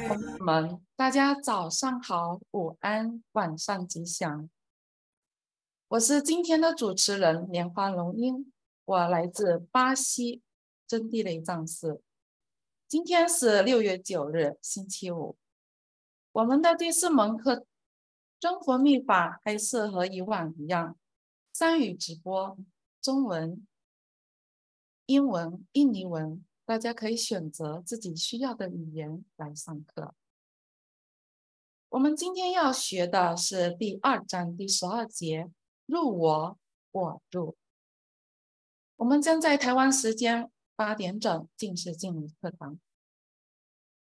朋友们，大家早上好，午安，晚上吉祥。我是今天的主持人莲花龙英，我来自巴西真地雷藏寺。今天是6月9日，星期五。我们的第4门课真佛密法还是和以往一样，3语直播，中文、英文、印尼文。大家可以选择自己需要的语言来上课。我们今天要学的是第2章第12节，入我，我入。我们将在台湾时间8点整正式进入课堂。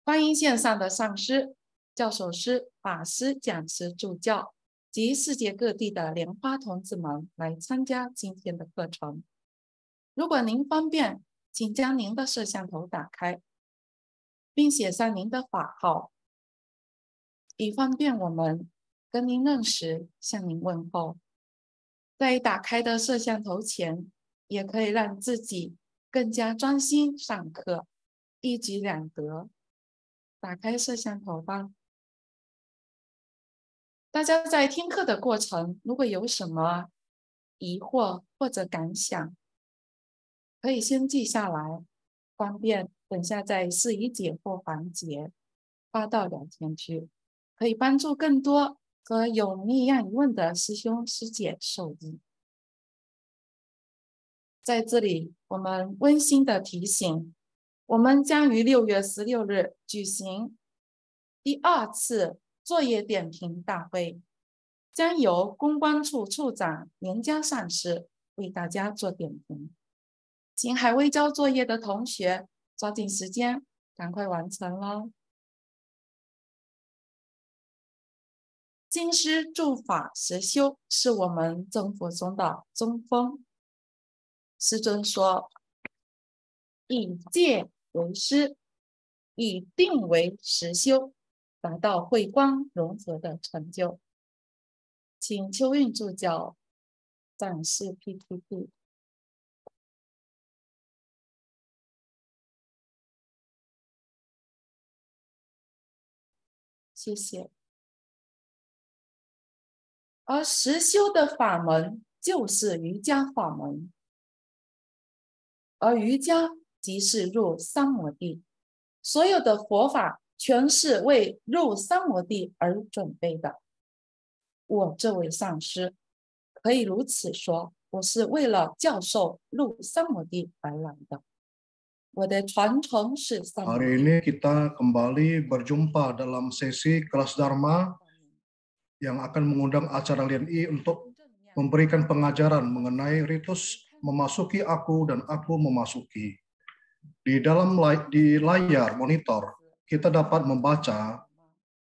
欢迎线上的上师、教授师、法师、讲师、助教及世界各地的莲花同志们来参加今天的课程。如果您方便，请将您的摄像头打开，并写上您的法号，以方便我们跟您认识，向您问候。在打开的摄像头前，也可以让自己更加专心上课，一举两得。打开摄像头吧。大家在听课的过程，如果有什么疑惑或者感想，可以先记下来，方便等下在释疑解惑环节发到聊天区，可以帮助更多和有一样疑问的师兄师姐受益。在这里，我们温馨的提醒，我们将于6月16日举行第2次作业点评大会，将由公关处处长连家上师为大家做点评。请还未交作业的同学抓紧时间，赶快完成咯。经师住法实修是我们真佛宗的宗风。师尊说，以戒为师，以定为实修，达到慧光融合的成就。请秋韵助教展示 PPT。谢谢。而实修的法门就是瑜伽法门，而瑜伽即是入三摩地，所有的佛法全是为入三摩地而准备的。我这位上师可以如此说，我是为了教授入三摩地而来的。我的传承是三摩地。 Hari ini kita kembali berjumpa dalam sesi kelas Dharma yang akan mengundang acara LINI untuk memberikan pengajaran mengenai ritus memasuki aku dan aku memasuki. Di layar monitor, kita dapat membaca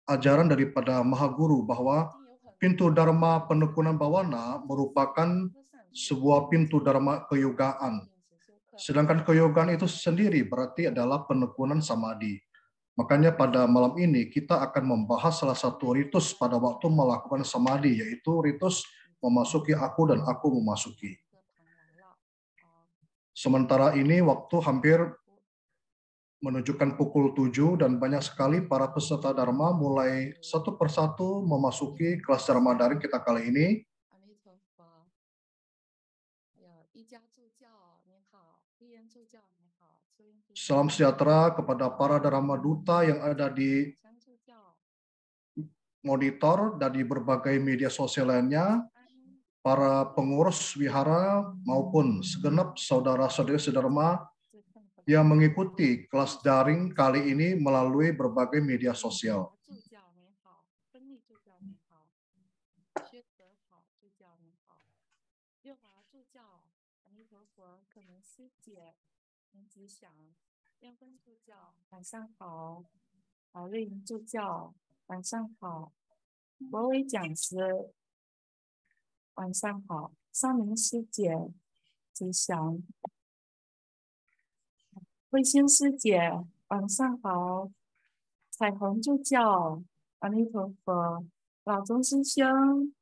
ajaran daripada Mahaguru bahwa pintu Dharma penekunan bawana merupakan sebuah pintu Dharma keyogaan. Sedangkan keyogaan itu sendiri berarti adalah penekunan samadhi. Makanya pada malam ini kita akan membahas salah satu ritus pada waktu melakukan samadhi, yaitu ritus memasuki aku dan aku memasuki. Sementara ini waktu hampir menunjukkan pukul 7 dan banyak sekali para peserta Dharma mulai satu persatu memasuki kelas Dharma daring kita kali ini. Salam sejahtera kepada para Dharma Duta yang ada di monitor dan di berbagai media sosial lainnya. para pengurus wihara maupun segenap saudara-saudari sedharma yang mengikuti kelas daring kali ini melalui berbagai media sosial.慧心师姐，晚上好。彩虹助教，阿弥陀佛。老钟师兄，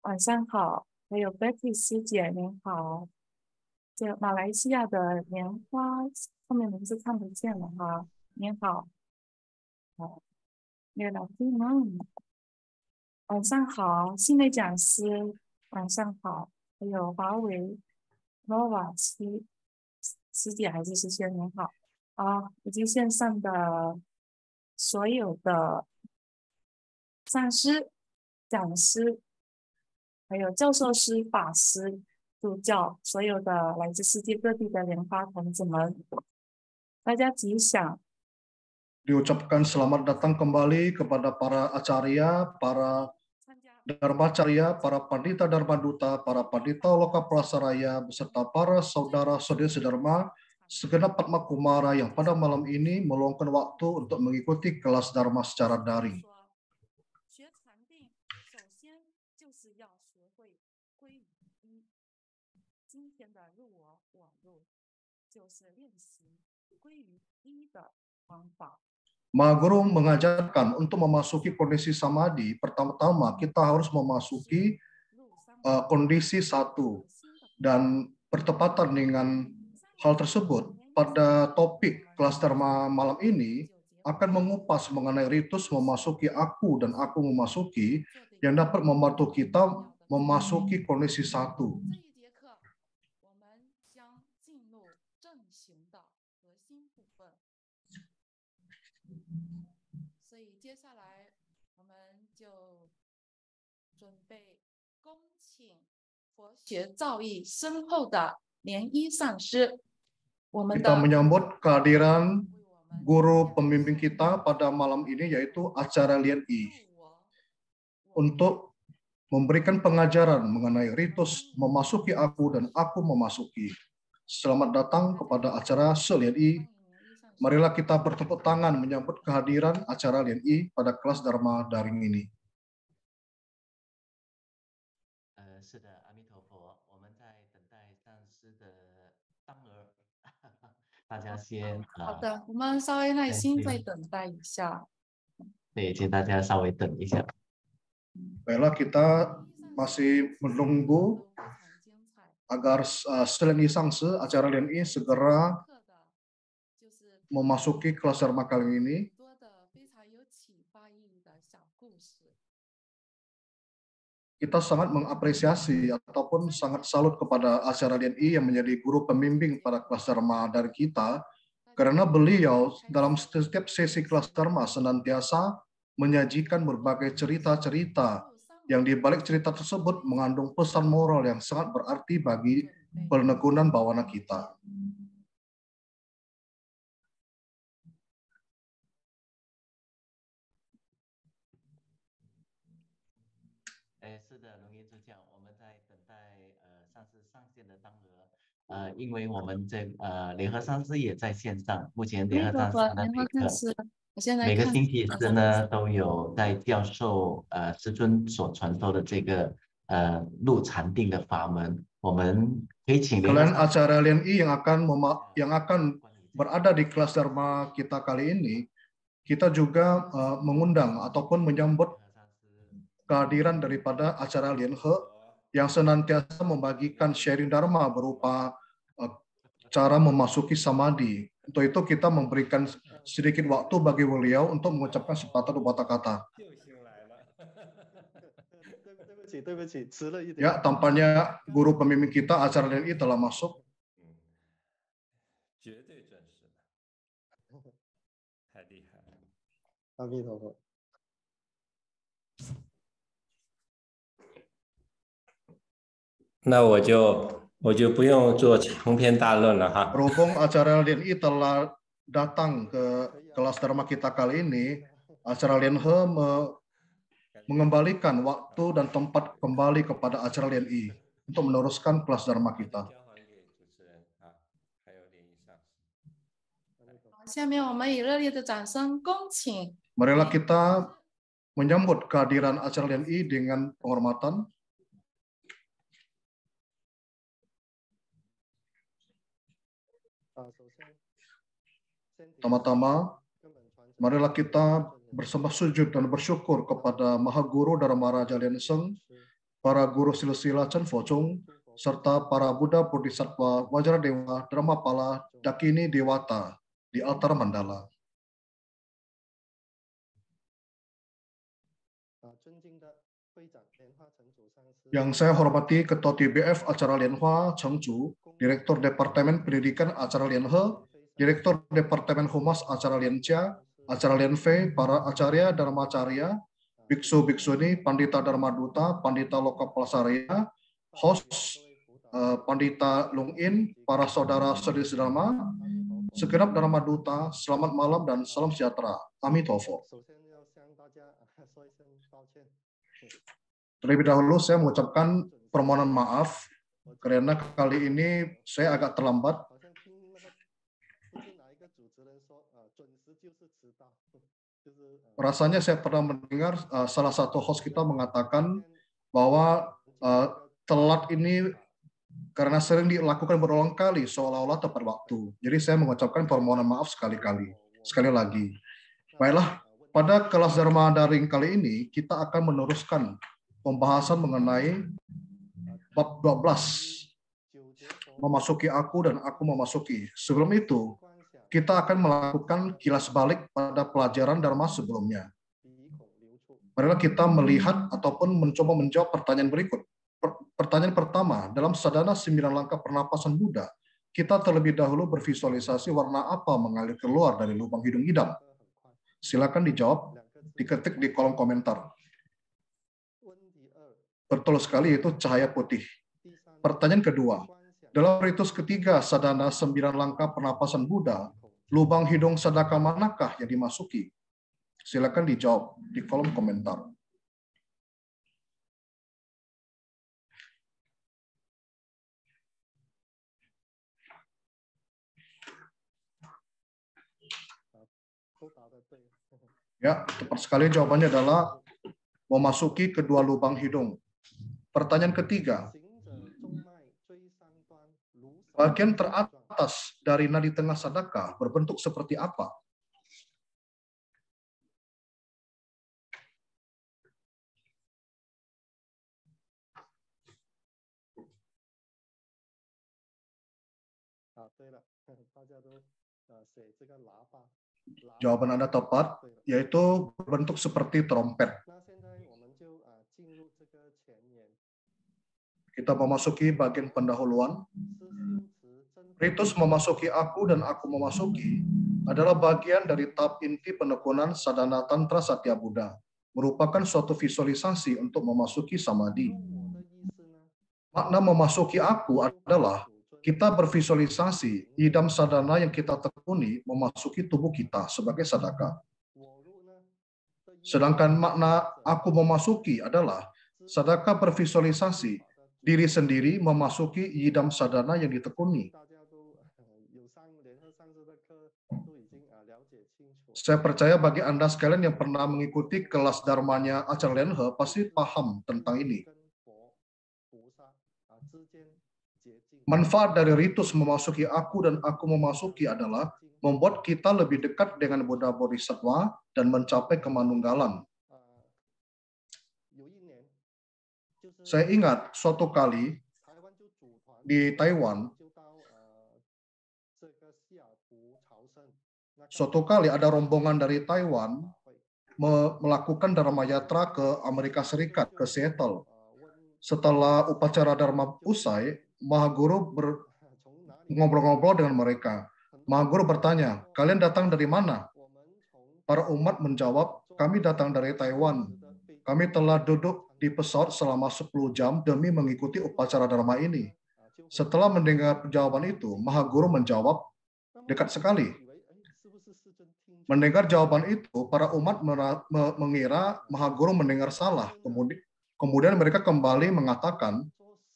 晚上好。还有 Betty 师姐，您好。这马来西亚的莲花，后面名字看不见了哈。您好。好，月老弟梦，晚上好。新的讲师，晚上好。还有华为 Nova 师姐还是师兄，您好。以及线上的所有的上师、讲师，还有教授师、法师、助教，所有的来自世界各地的莲花童子们，大家吉祥。Diucapkan selamat datang kembali kepada para acarya, para dharmacarya, para pandita dharma duta, para pandita loka prasaraya, beserta para saudara-saudari sedharma, segenap Padma Kumara yang pada malam ini meluangkan waktu untuk mengikuti kelas dharma secara daring. Maha Guru mengajarkan untuk memasuki kondisi samadhi, pertama-tama kita harus memasuki kondisi satu. Dan bertepatan dengan hal tersebut, pada topik kelas Dharma malam ini akan mengupas mengenai ritus memasuki aku dan aku memasuki yang dapat membantu kita memasuki kondisi satu. Kita menyambut kehadiran guru pembimbing kita pada malam ini, yaitu Acara Lien I, untuk memberikan pengajaran mengenai ritus memasuki aku dan aku memasuki. Selamat datang kepada acara Lien I. Marilah kita bertepuk tangan menyambut kehadiran Acara Lien I pada kelas Dharma daring ini. 是的，阿弥陀佛，我们在等待上师的当儿，大家先好的，我们稍微耐心再等待一下。对，请大家稍微等一下。 Baiklah, kita masih menunggu agar Lien I Sangse, Acara Lien I segera memasuki kelas Dharma kali ini. Kita sangat mengapresiasi ataupun sangat salut kepada Acara Lien I yang menjadi guru pembimbing pada kelas Dharma dari kita, karena beliau dalam setiap sesi kelas Dharma senantiasa menyajikan berbagai cerita-cerita yang di balik cerita tersebut mengandung pesan moral yang sangat berarti bagi penekunan bawana kita. 是的，龙岩主讲，我们在等待上师上线的当儿，因为我们联合上师也在线上，目前联合上师的每个星期四呢都有在教授师尊所传授的这个入禅定的法门，我们可以请 Selain Acara Lien I yang akan berada di kelas Dharma kita kali ini, kita juga mengundang ataupun menyambut kehadiran daripada Acara Lien He yang senantiasa membagikan sharing Dharma berupa cara memasuki samadhi. Untuk itu kita memberikan sedikit waktu bagi beliau untuk mengucapkan sepatah dua kata. Ya, tampaknya guru pembimbing kita Acara Lien I telah masuk. 那我就不用做长篇大论了哈。 Berhubung acara LDNI telah datang ke kelas Dharma kita kali ini, acara LDNH mengembalikan waktu dan tempat kembali kepada acara LDNI untuk meneruskan kelas Dharma kita. 下面我们以热烈的掌声恭请 Marilah kita menyambut kehadiran acara LDNI dengan penghormatan. Pertama-tama, marilah kita bersembah sujud dan bersyukur kepada Maha Guru Dharma Raja Lien Seng, para guru silsila Chen Focung, serta para Buddha Bodhisattva Wajradewa Dharmapala Dakini Dewata di altar mandala. Yang saya hormati Ketua TBF Acara Lianhua Cheng Chu, Direktur Departemen Pendidikan Acara Lianhe, Direktur Departemen Humas Acara Lianjia, Acara Lianfei, para acarya Dharmacarya, Biksu Biksuni, Pandita Dharma Duta, Pandita Lokaplasarya, host Pandita Lungin, para saudara saudari Dharma, segenap Dharma Duta, selamat malam dan salam sejahtera. Amitofo. Terlebih dahulu saya mengucapkan permohonan maaf karena kali ini saya agak terlambat. Rasanya saya pernah mendengar salah satu host kita mengatakan bahwa telat ini karena sering dilakukan berulang kali seolah-olah tepat waktu. Jadi saya mengucapkan permohonan maaf sekali lagi. Baiklah, pada kelas Dharma Daring kali ini kita akan meneruskan pembahasan mengenai bab 12, memasuki aku dan aku memasuki. Sebelum itu, kita akan melakukan kilas balik pada pelajaran Dharma sebelumnya. Marilah kita melihat ataupun mencoba menjawab pertanyaan berikut. Pertanyaan pertama, dalam sadhana 9 langkah pernapasan Buddha, kita terlebih dahulu bervisualisasi warna apa mengalir keluar dari lubang hidung idam. Silakan dijawab, diketik di kolom komentar. Betul sekali, itu cahaya putih. Pertanyaan kedua, dalam ritus ketiga sadhana 9 langkah pernapasan Buddha, lubang hidung sadaka manakah yang dimasuki? Silakan dijawab di kolom komentar. Ya, tepat sekali jawabannya adalah memasuki kedua lubang hidung. Pertanyaan ketiga, bagian teratas dari nadi tengah sadaka berbentuk seperti apa? Jawaban Anda tepat, yaitu berbentuk seperti trompet. Kita memasuki bagian pendahuluan. Ritus memasuki aku dan aku memasuki adalah bagian dari tahap inti penekunan sadhana tantra Satya Buddha, merupakan suatu visualisasi untuk memasuki samadhi. Makna memasuki aku adalah kita bervisualisasi idam sadhana yang kita tekuni memasuki tubuh kita sebagai sadaka. Sedangkan makna aku memasuki adalah sadaka bervisualisasi diri sendiri memasuki idam sadhana yang ditekuni. Saya percaya bagi Anda sekalian yang pernah mengikuti kelas dharmanya Acara Lianhe pasti paham tentang ini. Manfaat dari ritus memasuki aku dan aku memasuki adalah membuat kita lebih dekat dengan Buddha Bodhisattva dan mencapai kemanunggalan. Saya ingat suatu kali di Taiwan, suatu kali ada rombongan dari Taiwan melakukan Dharma Yatra ke Amerika Serikat, ke Seattle. Setelah upacara Dharma usai, Maha Guru ngobrol-ngobrol dengan mereka. Maha Guru bertanya, kalian datang dari mana? Para umat menjawab, kami datang dari Taiwan. Kami telah duduk di pesawat selama 10 jam demi mengikuti upacara Dharma ini. Setelah mendengar jawaban itu, Mahaguru menjawab, dekat sekali. Mendengar jawaban itu, para umat mengira Mahaguru mendengar salah. Kemudian mereka kembali mengatakan,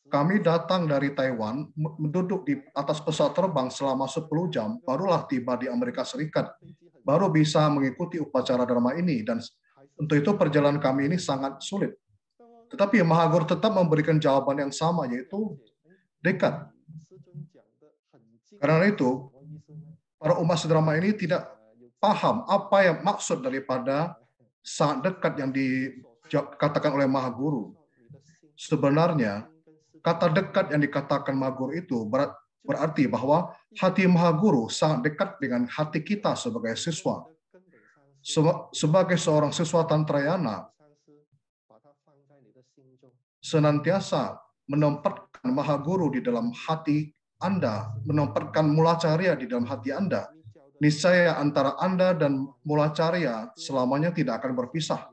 kami datang dari Taiwan, duduk di atas pesawat terbang selama 10 jam, barulah tiba di Amerika Serikat, baru bisa mengikuti upacara Dharma ini, dan untuk itu perjalanan kami ini sangat sulit. Tetapi Mahaguru tetap memberikan jawaban yang sama, yaitu dekat. Karena itu, para umat sederhana ini tidak paham apa yang maksud daripada sangat dekat yang dikatakan oleh Mahaguru. Sebenarnya, kata dekat yang dikatakan Mahaguru itu berarti bahwa hati Mahaguru sangat dekat dengan hati kita sebagai siswa. Sebagai seorang siswa Tantrayana, senantiasa menempatkan Mahaguru di dalam hati Anda, menempatkan Mulacarya di dalam hati Anda. Niscaya antara Anda dan Mulacarya selamanya tidak akan berpisah.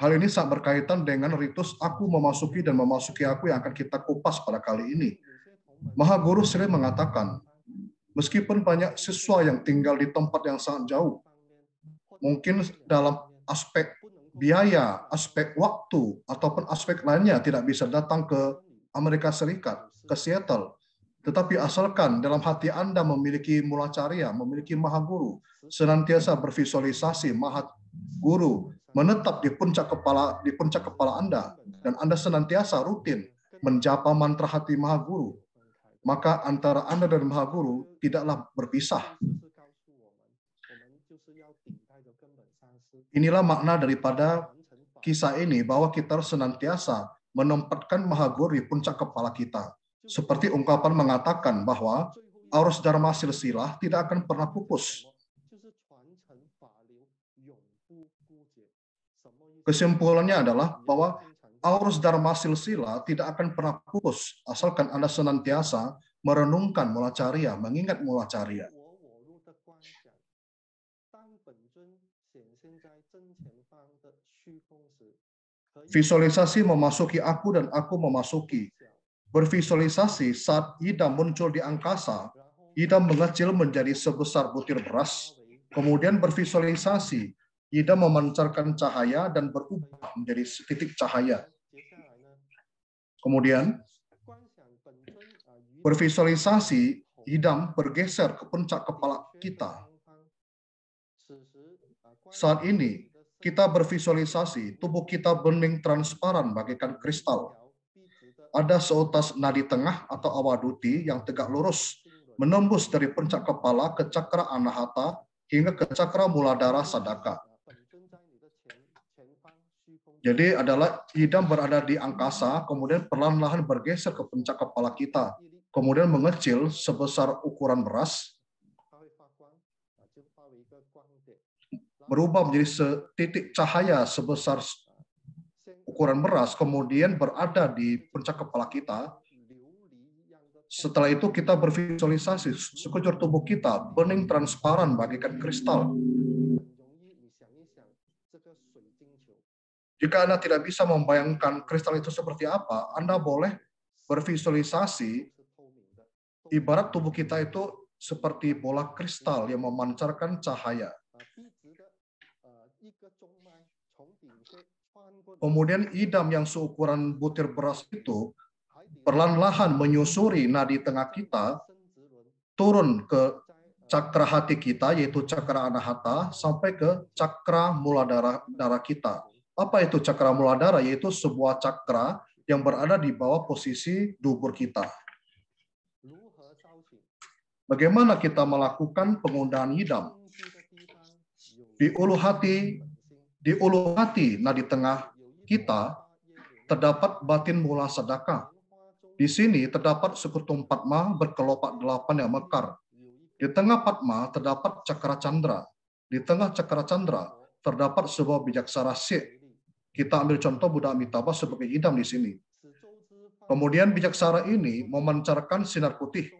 Hal ini sangat berkaitan dengan ritus aku memasuki dan memasuki aku yang akan kita kupas pada kali ini. Mahaguru sering mengatakan, meskipun banyak siswa yang tinggal di tempat yang sangat jauh, mungkin dalam aspek biaya, aspek waktu, ataupun aspek lainnya tidak bisa datang ke Amerika Serikat, ke Seattle. Tetapi asalkan dalam hati Anda memiliki Mulacarya, memiliki Mahaguru, senantiasa bervisualisasi Mahaguru menetap di puncak kepala Anda, dan Anda senantiasa rutin menjapa mantra hati Mahaguru, maka antara Anda dan Mahaguru tidaklah berpisah. Inilah makna daripada kisah ini, bahwa kita harus senantiasa menempatkan Mahaguru di puncak kepala kita. Seperti ungkapan mengatakan bahwa arus Dharma silsilah tidak akan pernah pupus. Kesimpulannya adalah bahwa arus Dharma silsilah tidak akan pernah pupus, asalkan Anda senantiasa merenungkan Mulacarya, mengingat Mulacarya. Visualisasi memasuki aku dan aku memasuki. Bervisualisasi saat idam muncul di angkasa, idam mengecil menjadi sebesar butir beras, kemudian bervisualisasi, idam memancarkan cahaya dan berubah menjadi titik cahaya. Kemudian, bervisualisasi, idam bergeser ke puncak kepala kita. Saat ini, kita bervisualisasi tubuh kita bening transparan bagaikan kristal. Ada seutas nadi tengah atau awaduti yang tegak lurus, menembus dari puncak kepala ke cakra anahata hingga ke cakra muladhara sadaka. Jadi adalah idam berada di angkasa, kemudian perlahan-lahan bergeser ke puncak kepala kita, kemudian mengecil sebesar ukuran beras, berubah menjadi setitik cahaya sebesar ukuran beras, kemudian berada di puncak kepala kita. Setelah itu kita bervisualisasi sekujur tubuh kita bening transparan bagaikan kristal. Jika Anda tidak bisa membayangkan kristal itu seperti apa, Anda boleh bervisualisasi ibarat tubuh kita itu seperti bola kristal yang memancarkan cahaya. Kemudian idam yang seukuran butir beras itu perlahan-lahan menyusuri nadi tengah kita, turun ke cakra hati kita, yaitu cakra anahata, sampai ke cakra muladhara kita. Apa itu cakra muladhara? Yaitu sebuah cakra yang berada di bawah posisi dubur kita. Bagaimana kita melakukan pengundahan idam? Di ulu hati nadi tengah kita terdapat batin mula sadaka. Di sini terdapat sekutum Padma berkelopak 8 yang mekar. Di tengah Padma terdapat cakra candra. Di tengah cakra candra terdapat sebuah bijaksara Sik. Kita ambil contoh Buddha Amitabha sebagai idam di sini. Kemudian bijaksara ini memancarkan sinar putih,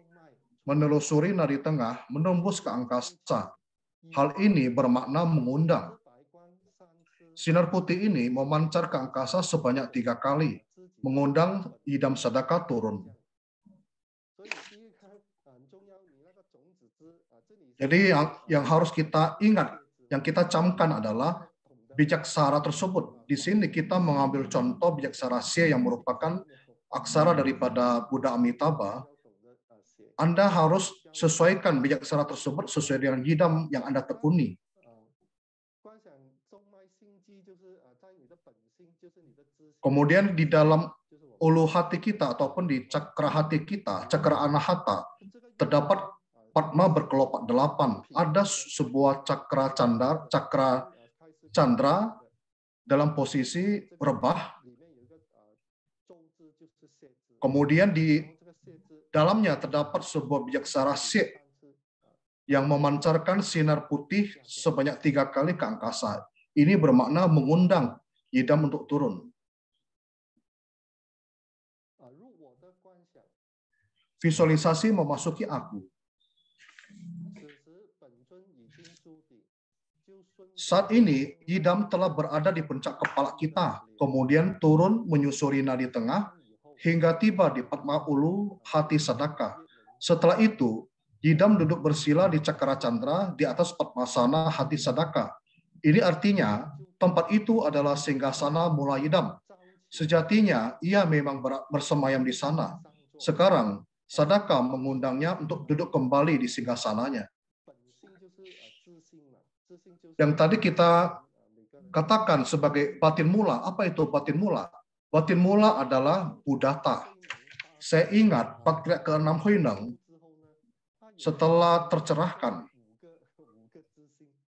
menelusuri nadi tengah, menembus ke angkasa. Hal ini bermakna mengundang. Sinar putih ini memancar ke angkasa sebanyak 3 kali, mengundang idam sadaka turun. Jadi yang harus kita ingat, yang kita camkan adalah bijaksara tersebut. Di sini kita mengambil contoh bijaksara C yang merupakan aksara daripada Buddha Amitabha. Anda harus sesuaikan bijaksara tersebut sesuai dengan yidam yang Anda tekuni. Kemudian di dalam ulu hati kita ataupun di cakra hati kita, cakra anahata, terdapat Padma berkelopak 8. Ada sebuah cakra candra dalam posisi rebah. Kemudian di dalamnya terdapat sebuah bijaksara sik yang memancarkan sinar putih sebanyak 3 kali ke angkasa. Ini bermakna mengundang yidam untuk turun. Visualisasi memasuki aku. Saat ini, yidam telah berada di puncak kepala kita, kemudian turun menyusuri nadi tengah, hingga tiba di Padma Ulu hati sadaka. Setelah itu, yidam duduk bersila di cakra candra di atas Padmasana hati sadaka. Ini artinya, tempat itu adalah singgasana mula yidam. Sejatinya, ia memang bersemayam di sana. Sekarang, sadaka mengundangnya untuk duduk kembali di singgasananya. Yang tadi kita katakan sebagai batin mula. Apa itu batin mula? Batin mula adalah Buddhata. Saya ingat Patriark ke-6 Huineng setelah tercerahkan,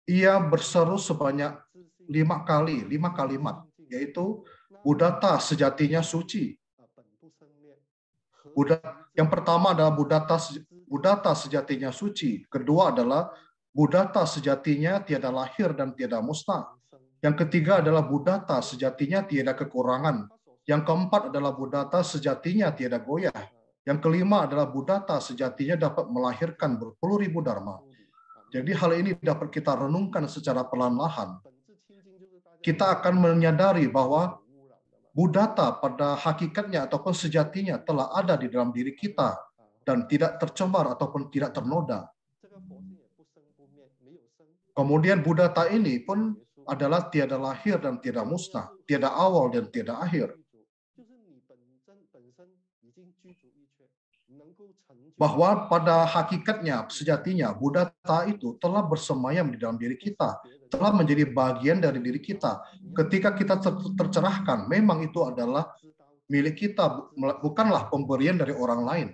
ia berseru sebanyak 5 kalimat, yaitu Buddhata sejatinya suci. Yang pertama adalah Buddhata sejatinya suci. Kedua adalah Buddhata sejatinya tiada lahir dan tiada musnah. Yang ketiga adalah Buddhata sejatinya tiada kekurangan. Yang keempat adalah Buddhata sejatinya tiada goyah. Yang kelima adalah Buddhata sejatinya dapat melahirkan berpuluh ribu dharma. Jadi hal ini dapat kita renungkan secara perlahan-lahan. Kita akan menyadari bahwa Buddhata pada hakikatnya ataupun sejatinya telah ada di dalam diri kita dan tidak tercemar ataupun tidak ternoda. Kemudian Buddhata ini pun adalah tiada lahir dan tiada musnah, tiada awal dan tiada akhir. Bahwa pada hakikatnya, sejatinya, Buddhata itu telah bersemayam di dalam diri kita, telah menjadi bagian dari diri kita. Ketika kita tercerahkan, memang itu adalah milik kita, bukanlah pemberian dari orang lain.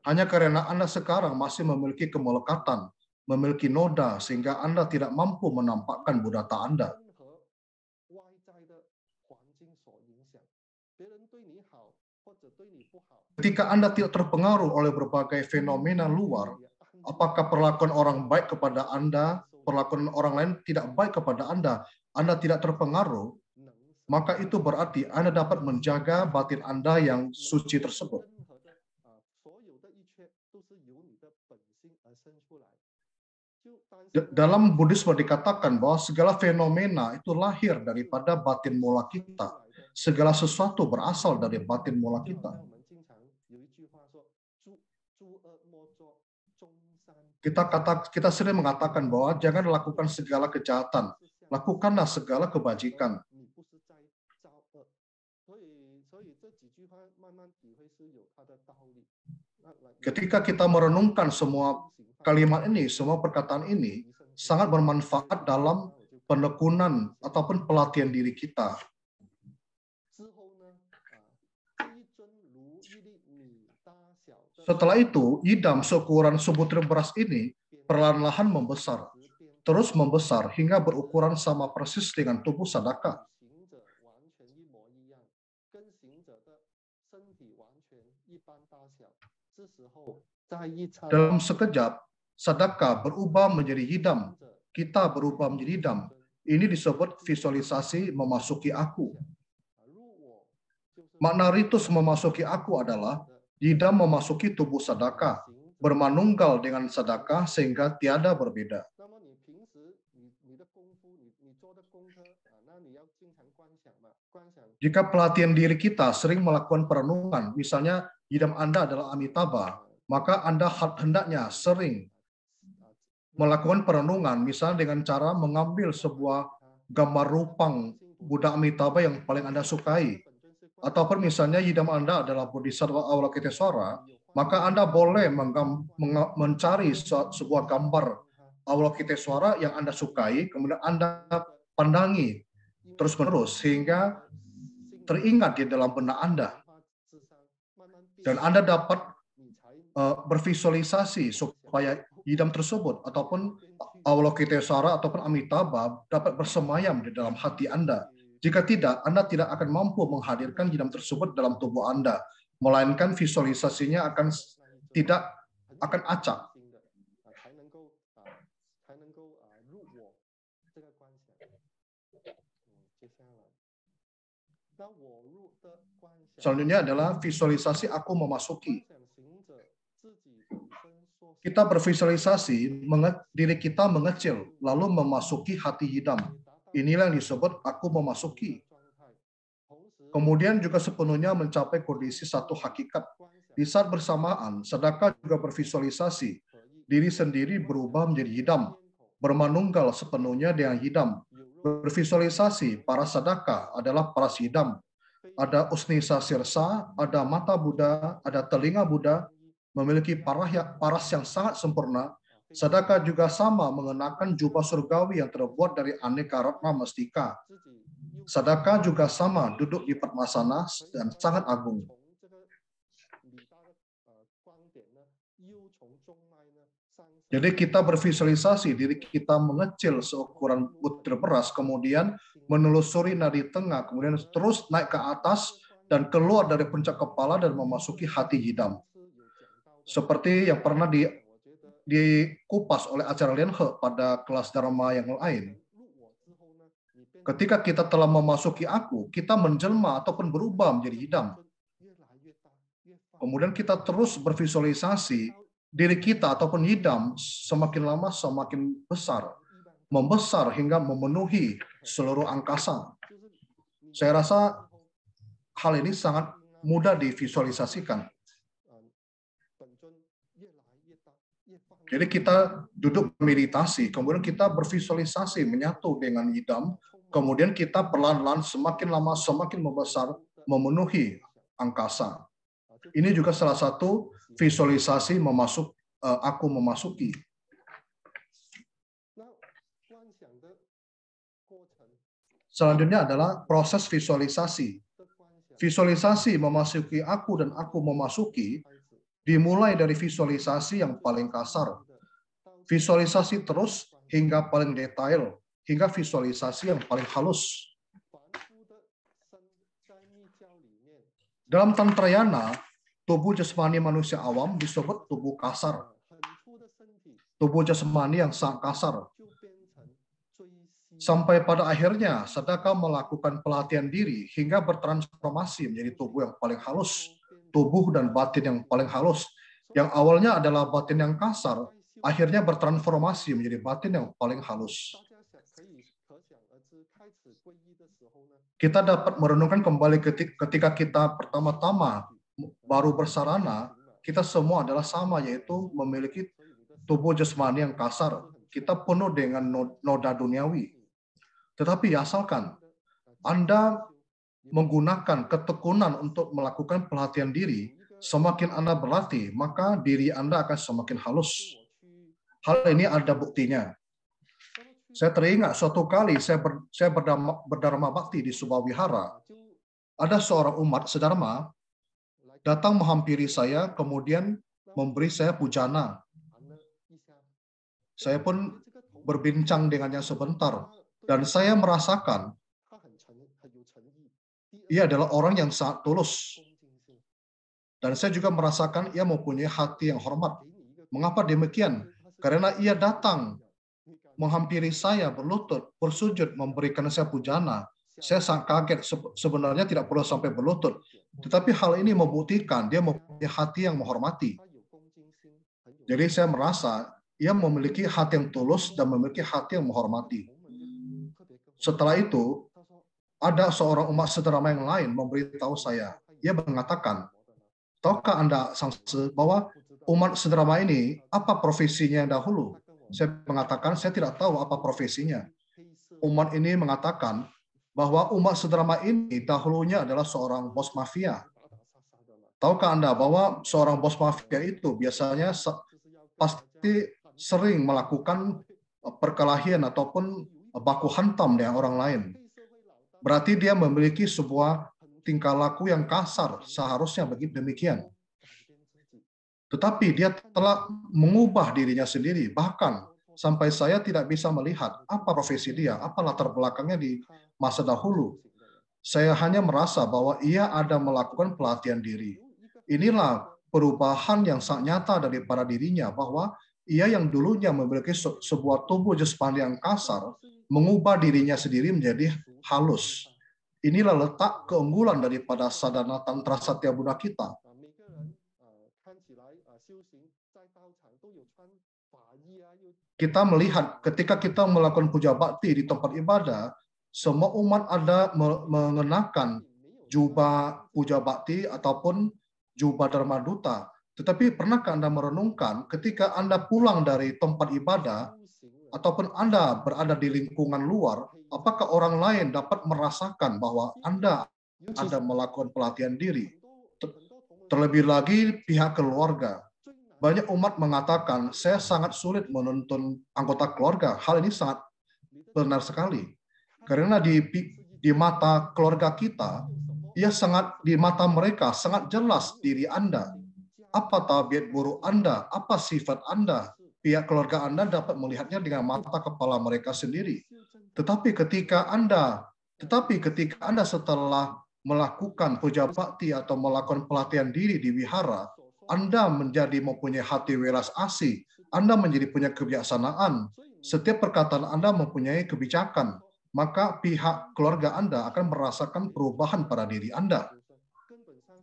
Hanya karena Anda sekarang masih memiliki kemelekatan, memiliki noda, sehingga Anda tidak mampu menampakkan Buddhata Anda. Ketika Anda tidak terpengaruh oleh berbagai fenomena luar, apakah perlakuan orang baik kepada Anda, perlakuan orang lain tidak baik kepada Anda tidak terpengaruh, maka itu berarti Anda dapat menjaga batin Anda yang suci tersebut. Dalam Buddhisme dikatakan bahwa segala fenomena itu lahir daripada batin mula kita. Segala sesuatu berasal dari batin mula kita. Kita sering mengatakan bahwa jangan lakukan segala kejahatan, lakukanlah segala kebajikan. Ketika kita merenungkan semua kalimat ini, semua perkataan ini sangat bermanfaat dalam penekunan ataupun pelatihan diri kita. Setelah itu, yidam seukuran sebutir beras ini perlahan-lahan membesar, terus membesar hingga berukuran sama persis dengan tubuh sadaka. Dalam sekejap, sadaka berubah menjadi yidam, kita berubah menjadi yidam. Ini disebut visualisasi memasuki aku. Makna ritus memasuki aku adalah yidam memasuki tubuh sadaka, bermanunggal dengan sadaka sehingga tiada berbeda. Jika pelatihan diri kita sering melakukan perenungan, misalnya idam Anda adalah Amitabha, maka Anda hendaknya sering melakukan perenungan, misalnya dengan cara mengambil sebuah gambar rupang Buddha Amitabha yang paling Anda sukai. Ataupun misalnya idam Anda adalah Bodhisattva Avalokitesvara, maka Anda boleh mencari sebuah gambar Avalokitesvara yang Anda sukai, kemudian Anda pandangi terus-menerus sehingga teringat di dalam benak Anda. Dan Anda dapat bervisualisasi supaya idam tersebut ataupun Avalokitesvara ataupun Amitabha dapat bersemayam di dalam hati Anda. Jika tidak, Anda tidak akan mampu menghadirkan idam tersebut dalam tubuh Anda, melainkan visualisasinya akan acak. Selanjutnya adalah visualisasi aku memasuki. Kita bervisualisasi diri kita mengecil, lalu memasuki hati idam. Inilah yang disebut aku memasuki. Kemudian juga sepenuhnya mencapai kondisi satu hakikat. Di saat bersamaan, sedekah juga bervisualisasi. Diri sendiri berubah menjadi idam, bermanunggal sepenuhnya dengan idam. Bervisualisasi para sedekah adalah para idam. Ada Usnisa Sirsa, ada mata Buddha, ada telinga Buddha, memiliki paras yang sangat sempurna. Sedekah juga sama mengenakan jubah surgawi yang terbuat dari aneka ratna mestika. Sedekah juga sama duduk di Padmasana dan sangat agung. Jadi kita bervisualisasi diri kita mengecil seukuran butir beras, kemudian menelusuri nadi tengah, kemudian terus naik ke atas dan keluar dari puncak kepala dan memasuki hati idam. Seperti yang pernah dikupas oleh acara Lianhe pada kelas Dharma yang lain. Ketika kita telah memasuki aku, kita menjelma ataupun berubah menjadi idam. Kemudian kita terus bervisualisasi diri kita ataupun idam semakin lama semakin besar, membesar hingga memenuhi seluruh angkasa. Saya rasa hal ini sangat mudah divisualisasikan. Jadi kita duduk meditasi, kemudian kita bervisualisasi menyatu dengan idam, kemudian kita perlahan-lahan semakin lama semakin membesar, memenuhi angkasa. Ini juga salah satu visualisasi aku memasuki. Selanjutnya adalah proses visualisasi. Visualisasi memasuki aku dan aku memasuki dimulai dari visualisasi yang paling kasar. Visualisasi terus hingga paling detail, hingga visualisasi yang paling halus. Dalam Tantrayana, tubuh jasmani manusia awam disebut tubuh kasar. Tubuh jasmani yang sangat kasar. Sampai pada akhirnya, sedekah melakukan pelatihan diri hingga bertransformasi menjadi tubuh yang paling halus. Tubuh dan batin yang paling halus. Yang awalnya adalah batin yang kasar, akhirnya bertransformasi menjadi batin yang paling halus. Kita dapat merenungkan kembali ketika kita pertama-tama baru bersarana, kita semua adalah sama, yaitu memiliki tubuh jasmani yang kasar. Kita penuh dengan noda duniawi. Tetapi asalkan Anda menggunakan ketekunan untuk melakukan pelatihan diri, semakin Anda berlatih, maka diri Anda akan semakin halus. Hal ini ada buktinya. Saya teringat suatu kali saya berdharma bakti di sebuah wihara. Ada seorang umat sedharma datang menghampiri saya, kemudian memberi saya pujana. Saya pun berbincang dengannya sebentar, dan saya merasakan ia adalah orang yang sangat tulus. Dan saya juga merasakan ia mempunyai hati yang hormat. Mengapa demikian? Karena ia datang menghampiri saya, berlutut, bersujud, memberikan saya pujana. Saya sangat kaget, sebenarnya tidak perlu sampai berlutut. Tetapi hal ini membuktikan dia mempunyai hati yang menghormati. Jadi saya merasa ia memiliki hati yang tulus dan memiliki hati yang menghormati. Setelah itu, ada seorang umat sederhana yang lain memberitahu saya. Ia mengatakan, tahukah Anda Sangse bahwa umat sederhana ini apa profesinya dahulu? Saya mengatakan saya tidak tahu apa profesinya. Umat ini mengatakan bahwa umat sederhana ini dahulunya adalah seorang bos mafia. Tahukah Anda bahwa seorang bos mafia itu biasanya pasti sering melakukan perkelahian ataupun baku hantam dengan orang lain. Berarti dia memiliki sebuah tingkah laku yang kasar, seharusnya demikian. Tetapi dia telah mengubah dirinya sendiri, bahkan sampai saya tidak bisa melihat apa profesi dia, apa latar belakangnya di masa dahulu. Saya hanya merasa bahwa ia ada melakukan pelatihan diri. Inilah perubahan yang sangat nyata daripada dirinya, bahwa ia yang dulunya memiliki sebuah tubuh jasmani yang kasar, mengubah dirinya sendiri menjadi halus. Inilah letak keunggulan daripada sadhana tantra satya Buddha kita. Kita melihat ketika kita melakukan puja bakti di tempat ibadah, semua umat ada mengenakan jubah puja bakti ataupun jubah Dharma Duta. Tetapi pernahkah Anda merenungkan ketika Anda pulang dari tempat ibadah ataupun Anda berada di lingkungan luar, apakah orang lain dapat merasakan bahwa Anda ada melakukan pelatihan diri? Terlebih lagi pihak keluarga. Banyak umat mengatakan, saya sangat sulit menuntun anggota keluarga. Hal ini sangat benar sekali. Karena di mata keluarga kita, di mata mereka sangat jelas diri Anda. Apa tabiat buruk Anda, apa sifat Anda. Pihak keluarga Anda dapat melihatnya dengan mata kepala mereka sendiri. Tetapi ketika Anda setelah melakukan puja bakti atau melakukan pelatihan diri di wihara, Anda menjadi mempunyai hati welas asih, Anda menjadi punya kebijaksanaan, setiap perkataan Anda mempunyai kebijakan, maka pihak keluarga Anda akan merasakan perubahan pada diri Anda.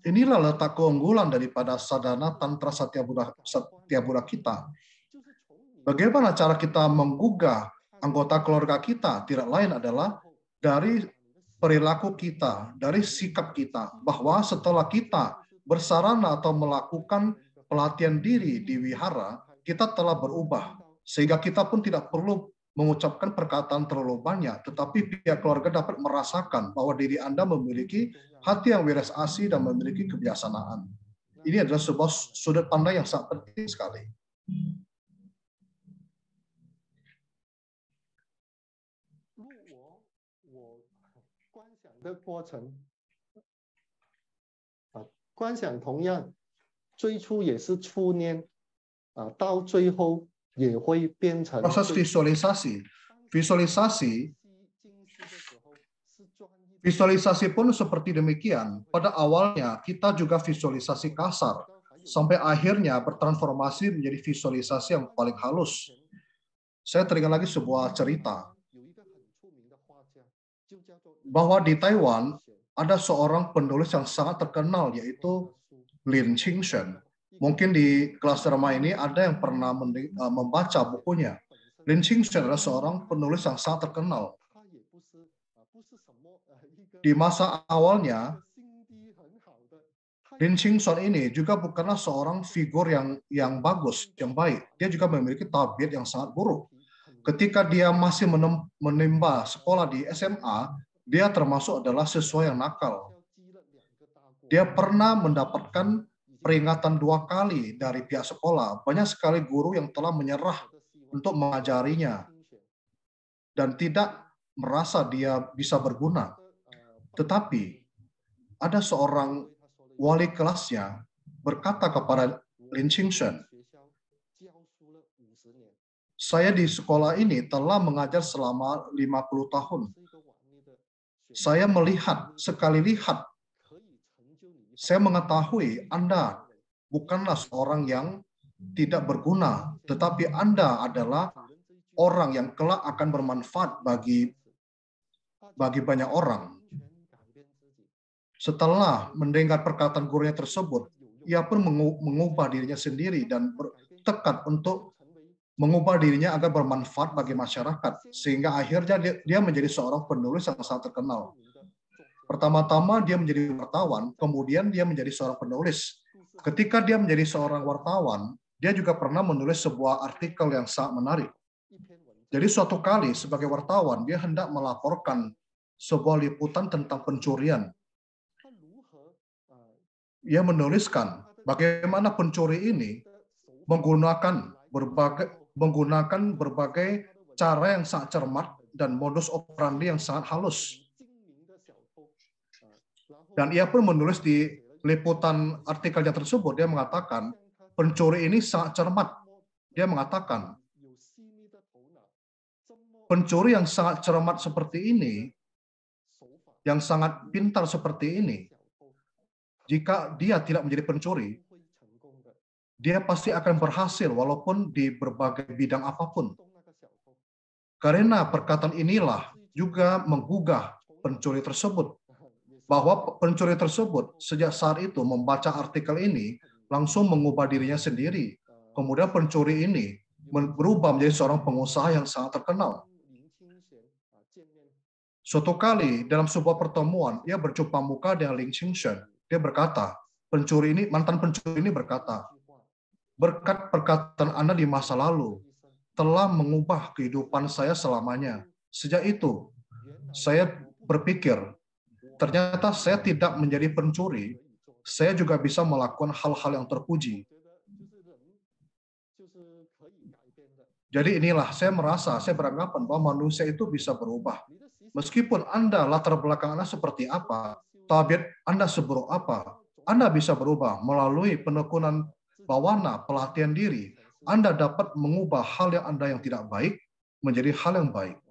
Inilah letak keunggulan daripada sadhana tantra satya Buddha kita. Bagaimana cara kita menggugah anggota keluarga kita? Tidak lain adalah dari perilaku kita, dari sikap kita, bahwa setelah kita bersarana atau melakukan pelatihan diri di wihara, kita telah berubah. Sehingga kita pun tidak perlu mengucapkan perkataan terlalu banyak, tetapi pihak keluarga dapat merasakan bahwa diri Anda memiliki hati yang welas asih dan memiliki kebijaksanaan. Ini adalah sebuah sudut pandang yang sangat penting sekali. Proses visualisasi pun seperti demikian. Pada awalnya kita juga visualisasi kasar, sampai akhirnya bertransformasi menjadi visualisasi yang paling halus. Saya teringat lagi sebuah cerita bahwa di Taiwan ada seorang penulis yang sangat terkenal, yaitu Lin Qingsheng. Mungkin di kelas drama ini ada yang pernah membaca bukunya. Lin Qingsheng adalah seorang penulis yang sangat terkenal. Di masa awalnya, Lin Qingsheng ini juga bukanlah seorang figur yang bagus, yang baik. Dia juga memiliki tabiat yang sangat buruk. Ketika dia masih menimba sekolah di SMA, dia termasuk adalah siswa yang nakal. Dia pernah mendapatkan peringatan 2 kali dari pihak sekolah. Banyak sekali guru yang telah menyerah untuk mengajarinya dan tidak merasa dia bisa berguna. Tetapi ada seorang wali kelasnya berkata kepada Lin Qingsheng, saya di sekolah ini telah mengajar selama 50 tahun. Saya sekali lihat, saya mengetahui Anda bukanlah seorang yang tidak berguna, tetapi Anda adalah orang yang kelak akan bermanfaat bagi banyak orang. Setelah mendengar perkataan gurunya tersebut, ia pun mengubah dirinya sendiri dan bertekad untuk mengubah dirinya agar bermanfaat bagi masyarakat, sehingga akhirnya dia menjadi seorang penulis yang sangat terkenal. Pertama-tama dia menjadi wartawan, kemudian dia menjadi seorang penulis. Ketika dia menjadi seorang wartawan, dia juga pernah menulis sebuah artikel yang sangat menarik. Jadi suatu kali sebagai wartawan, dia hendak melaporkan sebuah liputan tentang pencurian. Ia menuliskan bagaimana pencuri ini menggunakan berbagai cara yang sangat cermat dan modus operandi yang sangat halus. Dan ia pun menulis di liputan artikelnya tersebut, dia mengatakan pencuri ini sangat cermat. Dia mengatakan pencuri yang sangat cermat seperti ini, yang sangat pintar seperti ini, jika dia tidak menjadi pencuri, dia pasti akan berhasil walaupun di berbagai bidang apapun. Karena perkataan inilah juga menggugah pencuri tersebut. Bahwa pencuri tersebut sejak saat itu membaca artikel ini langsung mengubah dirinya sendiri. Kemudian pencuri ini berubah menjadi seorang pengusaha yang sangat terkenal. Suatu kali dalam sebuah pertemuan, ia berjumpa muka dengan Ling Qingshen. Dia berkata, mantan pencuri ini berkata, berkat perkataan Anda di masa lalu telah mengubah kehidupan saya selamanya. Sejak itu, saya berpikir, ternyata saya tidak menjadi pencuri, saya juga bisa melakukan hal-hal yang terpuji. Jadi inilah, saya beranggapan bahwa manusia itu bisa berubah. Meskipun Anda latar belakang Anda seperti apa, tabiat Anda seburuk apa, Anda bisa berubah melalui penekunan bawana, pelatihan diri. Anda dapat mengubah hal yang Anda yang tidak baik menjadi hal yang baik.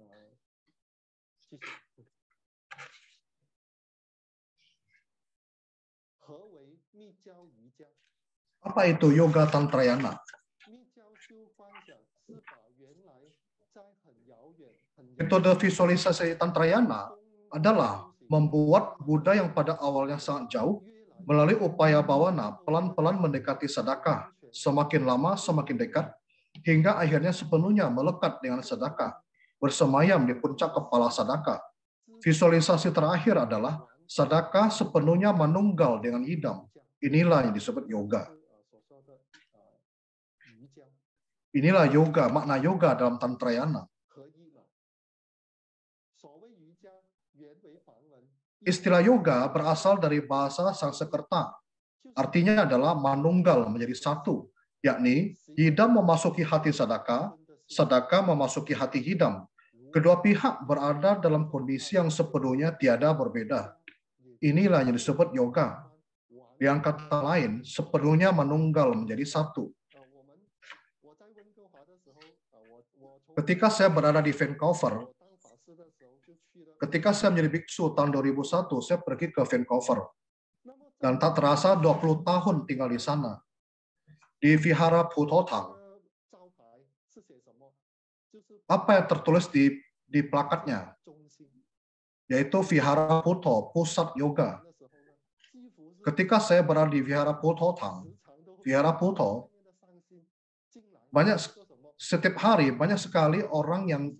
Apa itu yoga tantrayana? Metode visualisasi tantrayana adalah membuat Buddha yang pada awalnya sangat jauh melalui upaya bawana pelan-pelan mendekati sadaka, semakin lama semakin dekat, hingga akhirnya sepenuhnya melekat dengan sadaka, bersemayam di puncak kepala sadaka. Visualisasi terakhir adalah sadaka sepenuhnya menunggal dengan idam. Inilah yang disebut yoga. Inilah yoga, makna yoga dalam tantrayana. Istilah yoga berasal dari bahasa Sanskerta. Artinya adalah manunggal menjadi satu, yakni hidam memasuki hati sadaka, sadaka memasuki hati hidam. Kedua pihak berada dalam kondisi yang sepenuhnya tiada berbeda. Inilah yang disebut yoga. Yang kata lain, sepenuhnya manunggal menjadi satu. Ketika saya berada di Vancouver, ketika saya menjadi biksu tahun 2001, saya pergi ke Vancouver. Dan tak terasa 20 tahun tinggal di sana. Di Vihara Putotang. Apa yang tertulis di plakatnya? Yaitu Vihara Puto, pusat yoga. Ketika saya berada di Vihara Putotang, Vihara Puto, setiap hari banyak sekali orang yang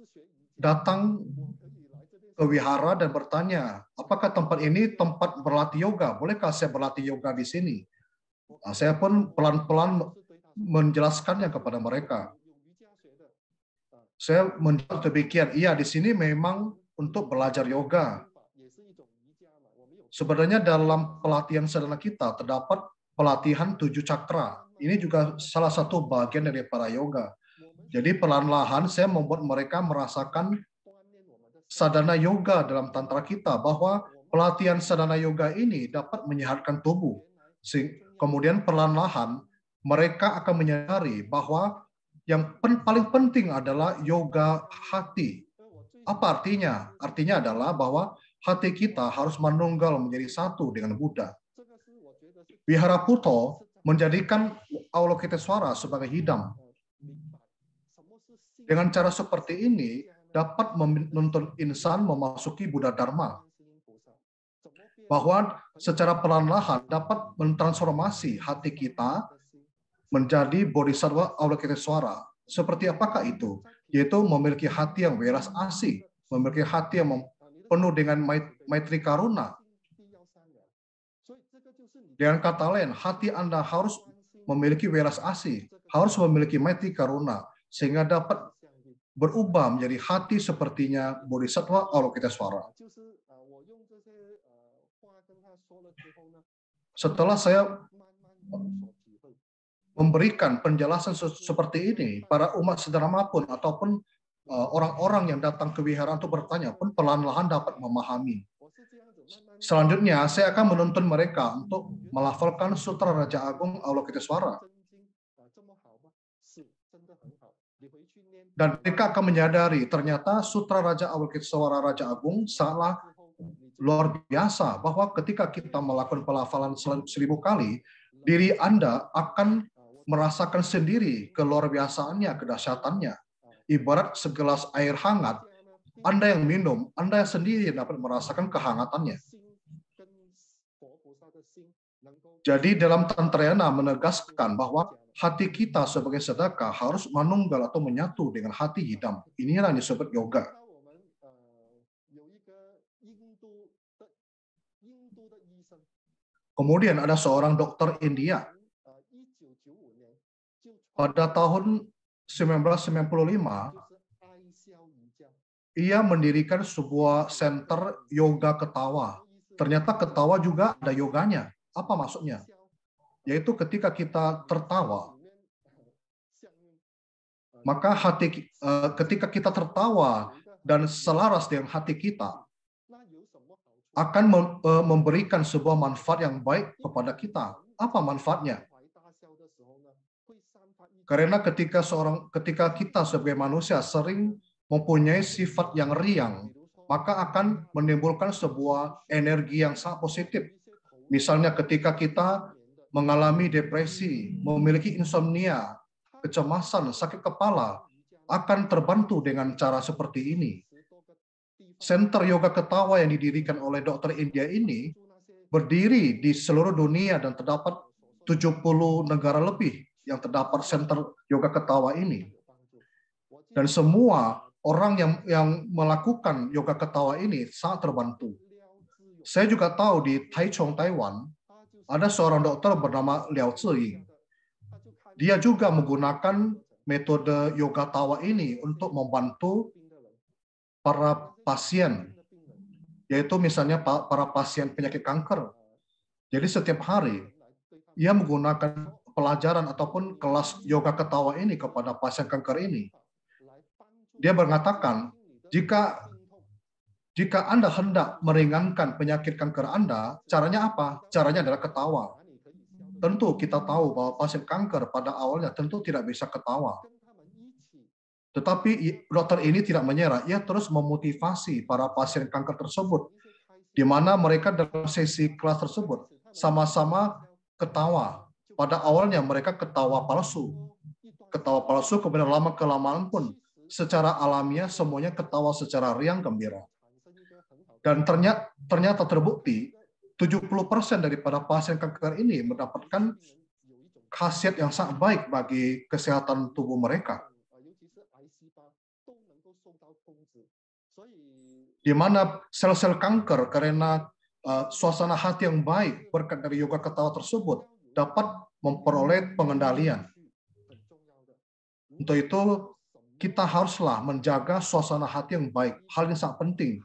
datang ke wihara dan bertanya, apakah tempat ini tempat berlatih yoga? Bolehkah saya berlatih yoga di sini? Nah, saya pun pelan-pelan menjelaskannya kepada mereka. Saya menjawab demikian, iya di sini memang untuk belajar yoga. Sebenarnya dalam pelatihan sadhana kita terdapat pelatihan 7 cakra. Ini juga salah satu bagian dari para yoga. Jadi pelan-lahan saya membuat mereka merasakan sadhana yoga dalam tantra kita, bahwa pelatihan sadhana yoga ini dapat menyehatkan tubuh. Kemudian perlahan-lahan mereka akan menyadari bahwa yang paling penting adalah yoga hati. Apa artinya? Artinya adalah bahwa hati kita harus manunggal menjadi satu dengan Buddha. Vihara Puto menjadikan Avalokitesvara sebagai hidam. Dengan cara seperti ini, dapat menuntun insan memasuki Buddha Dharma. Bahwa secara perlahan-lahan dapat mentransformasi hati kita menjadi Bodhisattva Avalokitesvara. Seperti apakah itu? Yaitu memiliki hati yang welas asih, memiliki hati yang penuh dengan maitri karuna. Dengan kata lain, hati Anda harus memiliki welas asih, harus memiliki maitri karuna, sehingga dapat berubah menjadi hati sepertinya Bodhisattva Avalokitesvara. Setelah saya memberikan penjelasan seperti ini, para umat sederhana pun ataupun orang-orang yang datang ke wihara untuk bertanya pun perlahan-lahan dapat memahami. Selanjutnya, saya akan menuntun mereka untuk melafalkan Sutra Raja Agung Avalokitesvara. Dan mereka akan menyadari ternyata Sutra Raja Avalokitesvara Raja Agung sangatlah luar biasa, bahwa ketika kita melakukan pelafalan 1000 kali, diri Anda akan merasakan sendiri keluar biasaannya, kedahsyatannya. Ibarat segelas air hangat, Anda yang minum, Anda sendiri dapat merasakan kehangatannya. Jadi dalam Tantrayana menegaskan bahwa hati kita sebagai sedekah harus manunggal atau menyatu dengan hati hidam. Inilah yang disebut yoga. Kemudian ada seorang dokter India. Pada tahun 1995, ia mendirikan sebuah center yoga ketawa. Ternyata ketawa juga ada yoganya. Apa maksudnya? Yaitu ketika kita tertawa, maka ketika kita tertawa dan selaras dengan hati kita, akan memberikan sebuah manfaat yang baik kepada kita. Apa manfaatnya? Karena ketika kita sebagai manusia sering mempunyai sifat yang riang, maka akan menimbulkan sebuah energi yang sangat positif. Misalnya ketika kita mengalami depresi, memiliki insomnia, kecemasan, sakit kepala, akan terbantu dengan cara seperti ini. Center yoga ketawa yang didirikan oleh dokter India ini berdiri di seluruh dunia dan terdapat 70 negara lebih yang terdapat center yoga ketawa ini. Dan semua orang yang melakukan yoga ketawa ini sangat terbantu. Saya juga tahu di Taichung, Taiwan, ada seorang dokter bernama Liao Ziying. Dia juga menggunakan metode yoga tawa ini untuk membantu para pasien, yaitu misalnya para pasien penyakit kanker. Jadi setiap hari, ia menggunakan pelajaran ataupun kelas yoga ketawa ini kepada pasien kanker ini. Dia mengatakan, jika Anda hendak meringankan penyakit kanker Anda, caranya apa? Caranya adalah ketawa. Tentu kita tahu bahwa pasien kanker pada awalnya tentu tidak bisa ketawa. Tetapi dokter ini tidak menyerah. Ia terus memotivasi para pasien kanker tersebut, di mana mereka dalam sesi kelas tersebut sama-sama ketawa. Pada awalnya mereka ketawa palsu, kemudian lama-kelamaan pun secara alamiah semuanya ketawa secara riang gembira. Dan ternyata terbukti 70% daripada pasien kanker ini mendapatkan khasiat yang sangat baik bagi kesehatan tubuh mereka. Di mana sel-sel kanker karena suasana hati yang baik berkat dari yoga ketawa tersebut dapat memperoleh pengendalian. Untuk itu kita haruslah menjaga suasana hati yang baik. Hal ini sangat penting.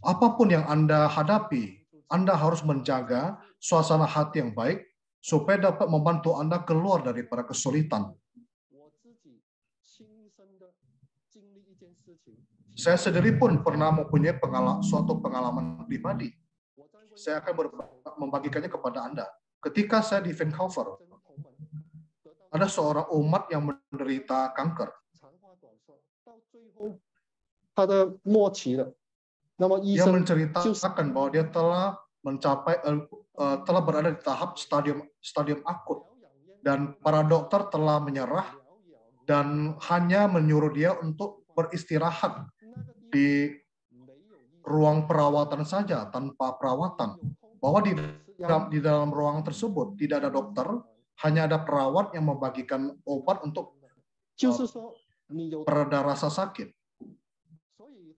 Apapun yang Anda hadapi, Anda harus menjaga suasana hati yang baik supaya dapat membantu Anda keluar daripada kesulitan. Saya sendiri pun pernah mempunyai suatu pengalaman pribadi. Saya akan membagikannya kepada Anda. Ketika saya di Vancouver, ada seorang umat yang menderita kanker. Dia menceritakan bahwa dia telah berada di tahap stadium akut, dan para dokter telah menyerah dan hanya menyuruh dia untuk beristirahat di ruang perawatan saja tanpa perawatan. Bahwa di dalam ruangan tersebut tidak ada dokter, hanya ada perawat yang membagikan obat untuk pereda rasa sakit.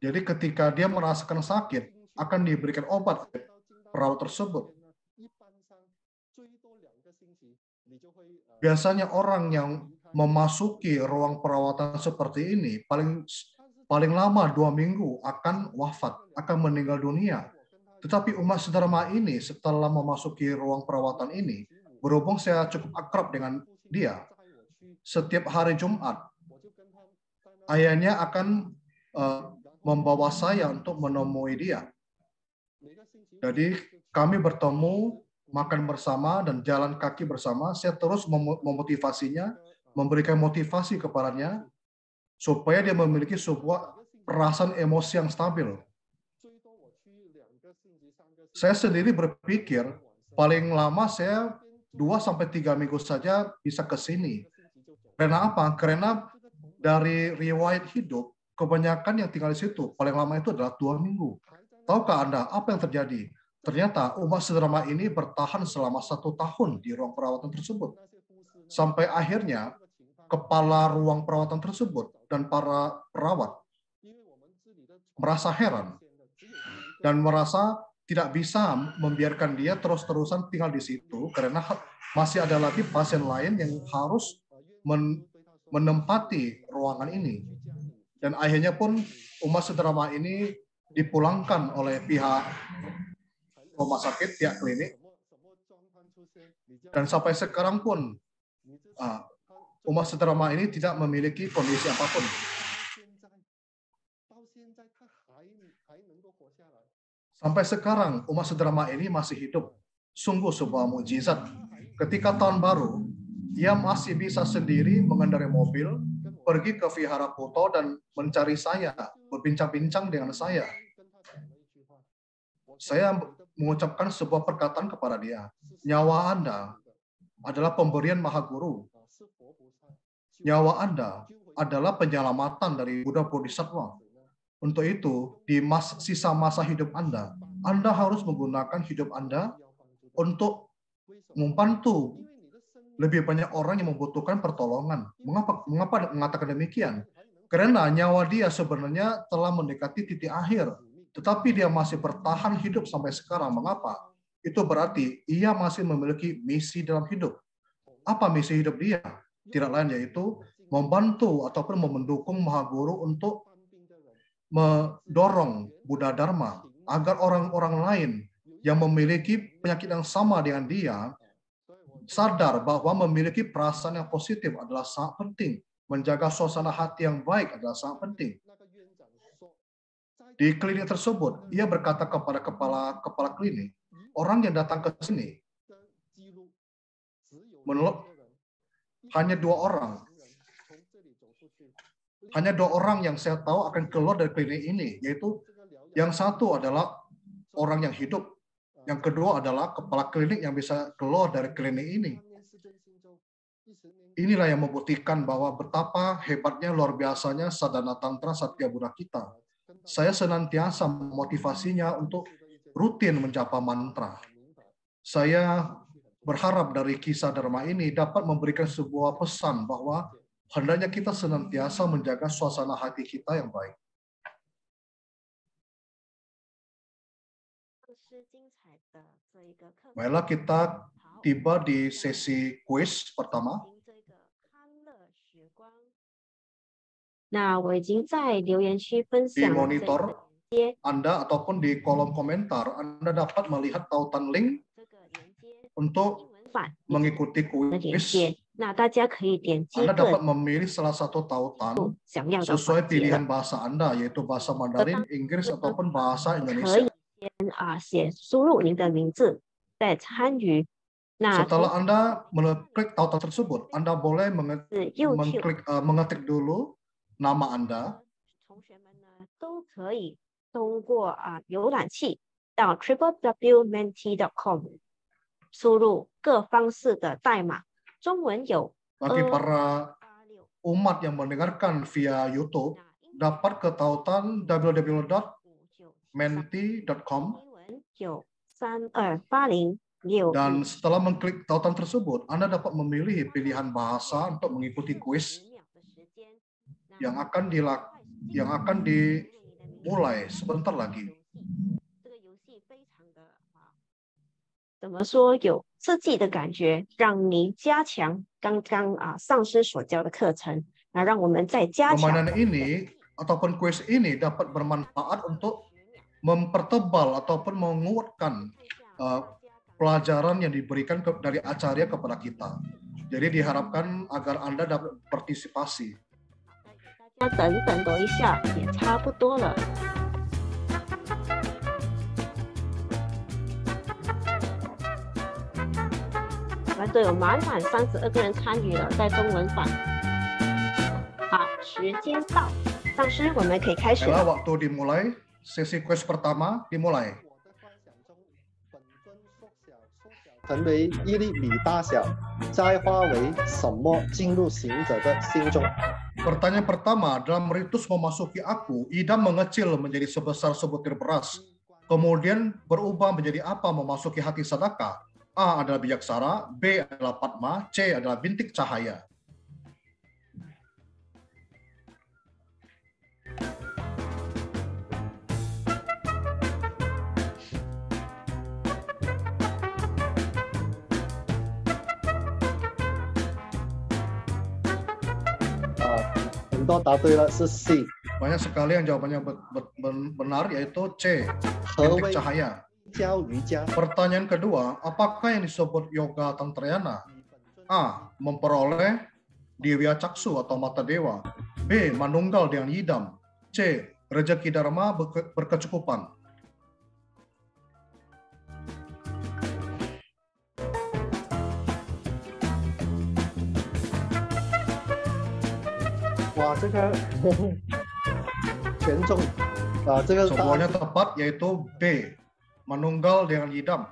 Jadi ketika dia merasakan sakit, akan diberikan obat perawat tersebut. Biasanya orang yang memasuki ruang perawatan seperti ini paling lama 2 minggu akan wafat, akan meninggal dunia. Tetapi umat sedharma ini setelah memasuki ruang perawatan ini, berhubung saya cukup akrab dengan dia, setiap hari Jumat, ayahnya akan membawa saya untuk menemui dia. Jadi kami bertemu, makan bersama, dan jalan kaki bersama. Saya terus memotivasinya, memberikan motivasi kepadanya, supaya dia memiliki sebuah perasaan emosi yang stabil. Saya sendiri berpikir, paling lama saya 2-3 minggu saja bisa ke sini. Karena apa? Karena dari riwayat hidup, kebanyakan yang tinggal di situ, paling lama itu adalah 2 minggu. Tahukah Anda apa yang terjadi? Ternyata umat sedharma ini bertahan selama 1 tahun di ruang perawatan tersebut. Sampai akhirnya, kepala ruang perawatan tersebut dan para perawat merasa heran dan merasa tidak bisa membiarkan dia terus-terusan tinggal di situ karena masih ada lagi pasien lain yang harus menempati ruangan ini. Dan akhirnya pun umat sedharma ini dipulangkan oleh pihak rumah sakit, pihak klinik. Dan sampai sekarang pun umat sedharma ini tidak memiliki kondisi apapun. Sampai sekarang umat sedharma ini masih hidup. Sungguh sebuah mukjizat. Ketika tahun baru, ia masih bisa sendiri mengendarai mobil, pergi ke Vihara Kuto dan mencari saya, berbincang-bincang dengan saya. Saya mengucapkan sebuah perkataan kepada dia. Nyawa Anda adalah pemberian Maha Guru. Nyawa Anda adalah penyelamatan dari Buddha Bodhisattva. Untuk itu, di sisa masa hidup Anda harus menggunakan hidup Anda untuk membantu lebih banyak orang yang membutuhkan pertolongan. Mengapa mengatakan demikian? Karena nyawa dia sebenarnya telah mendekati titik akhir. Tetapi dia masih bertahan hidup sampai sekarang. Mengapa? Itu berarti ia masih memiliki misi dalam hidup. Apa misi hidup dia? Tidak lain yaitu membantu ataupun mendukung Maha Guru untuk mendorong Buddha Dharma agar orang-orang lain yang memiliki penyakit yang sama dengan dia sadar bahwa memiliki perasaan yang positif adalah sangat penting. Menjaga suasana hati yang baik adalah sangat penting. Di klinik tersebut, ia berkata kepada kepala klinik, orang yang datang ke sini, hanya 2 orang. Hanya 2 orang yang saya tahu akan keluar dari klinik ini, yaitu yang satu adalah orang yang hidup, yang kedua adalah kepala klinik yang bisa keluar dari klinik ini. Inilah yang membuktikan bahwa betapa hebatnya, luar biasanya sadhana tantra Satya Buddha kita. Saya senantiasa memotivasinya untuk rutin menjapa mantra. Saya berharap dari kisah Dharma ini dapat memberikan sebuah pesan bahwa hendaknya kita senantiasa menjaga suasana hati kita yang baik. Baiklah, kita tiba di sesi kuis pertama. Di monitor Anda ataupun di kolom komentar, Anda dapat melihat tautan link untuk mengikuti kuis. Anda dapat memilih salah satu tautan sesuai pilihan bahasa Anda, yaitu bahasa Mandarin, Inggris, ataupun bahasa Indonesia. Setelah Anda mengklik tautan tersebut, Anda boleh mengetik dulu nama Anda. Bagi para umat yang mendengarkan via YouTube, dapat ke tautan www.menti.com. Dan setelah mengklik tautan tersebut, Anda dapat memilih pilihan bahasa untuk mengikuti kuis. yang akan dimulai sebentar lagi. 怎么说有刺激的感觉，让你加强刚刚上师所教的课程，那让我们再加强。 Permainan ini ataupun kuis ini dapat bermanfaat untuk mempertebal ataupun menguatkan pelajaran yang diberikan dari acarya kepada kita. Jadi diharapkan agar Anda dapat partisipasi. 大家等一下，也差不多了。 都有满32个人参与了，在中文版。好，时间到，上师，我们可以开始了。 Waktu dimulai, sesi kuis pertama dimulai. 成为1粒米大小，摘花为什么进入行者的心中？ Pertanyaan pertama, dalam ritus memasuki aku, idam mengecil menjadi sebesar sebutir beras, kemudian berubah menjadi apa memasuki hati Sadaka? A adalah bijaksana, B adalah Padma, C adalah bintik cahaya. C. Banyak sekali yang jawabannya benar, yaitu C, bintik cahaya. Pertanyaan kedua, apakah yang disebut yoga tantrayana? A. Memperoleh Diwya Caksu atau mata dewa. B. Manunggal dengan yidam. C. Rezeki dharma berkecukupan. Wah, 这个全中这个 semuanya tepat, yaitu B. Manunggal dengan yidam.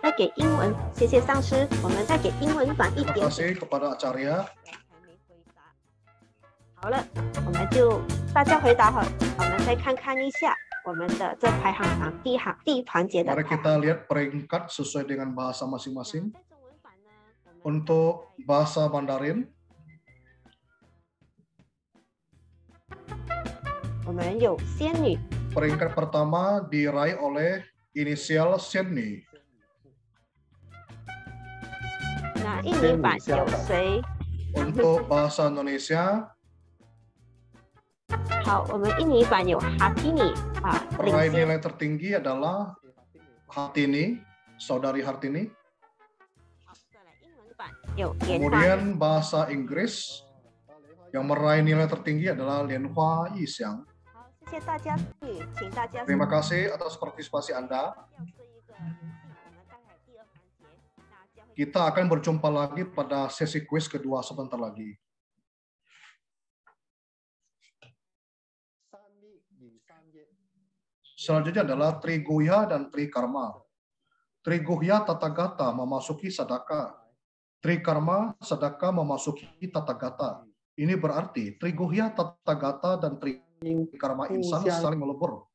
再给英文，谢谢上师。我们再给英文版一 Terima 点。 kasih kepada acarya. 好了，我们就大家回答好，我们再看一下我们的这排行榜第一环节的 Mari 排 kita lihat peringkat sesuai dengan bahasa masing-masing. Untuk bahasa Mandarin, 我们有仙女， peringkat pertama diraih oleh inisial Shenni. 那印尼版有谁？ Untuk bahasa Indonesia, 好，我们印尼版有 Hartini peraih 领先。 nilai tertinggi adalah Hartini, saudari Hartini. 再来英文版有莲花。 Kemudian bahasa Inggris, yang meraih nilai tertinggi adalah Lianhua Yixiang. 好，谢谢大家参与，请大家。 Terima kasih atas partisipasi Anda. Kita akan berjumpa lagi pada sesi kuis kedua sebentar lagi. Selanjutnya adalah Triguhya dan Trikarma. Triguhya Tathagata memasuki Sadaka. Trikarma Sadaka memasuki Tathagata. Ini berarti Triguhya Tathagata dan Trikarma insan saling melebur,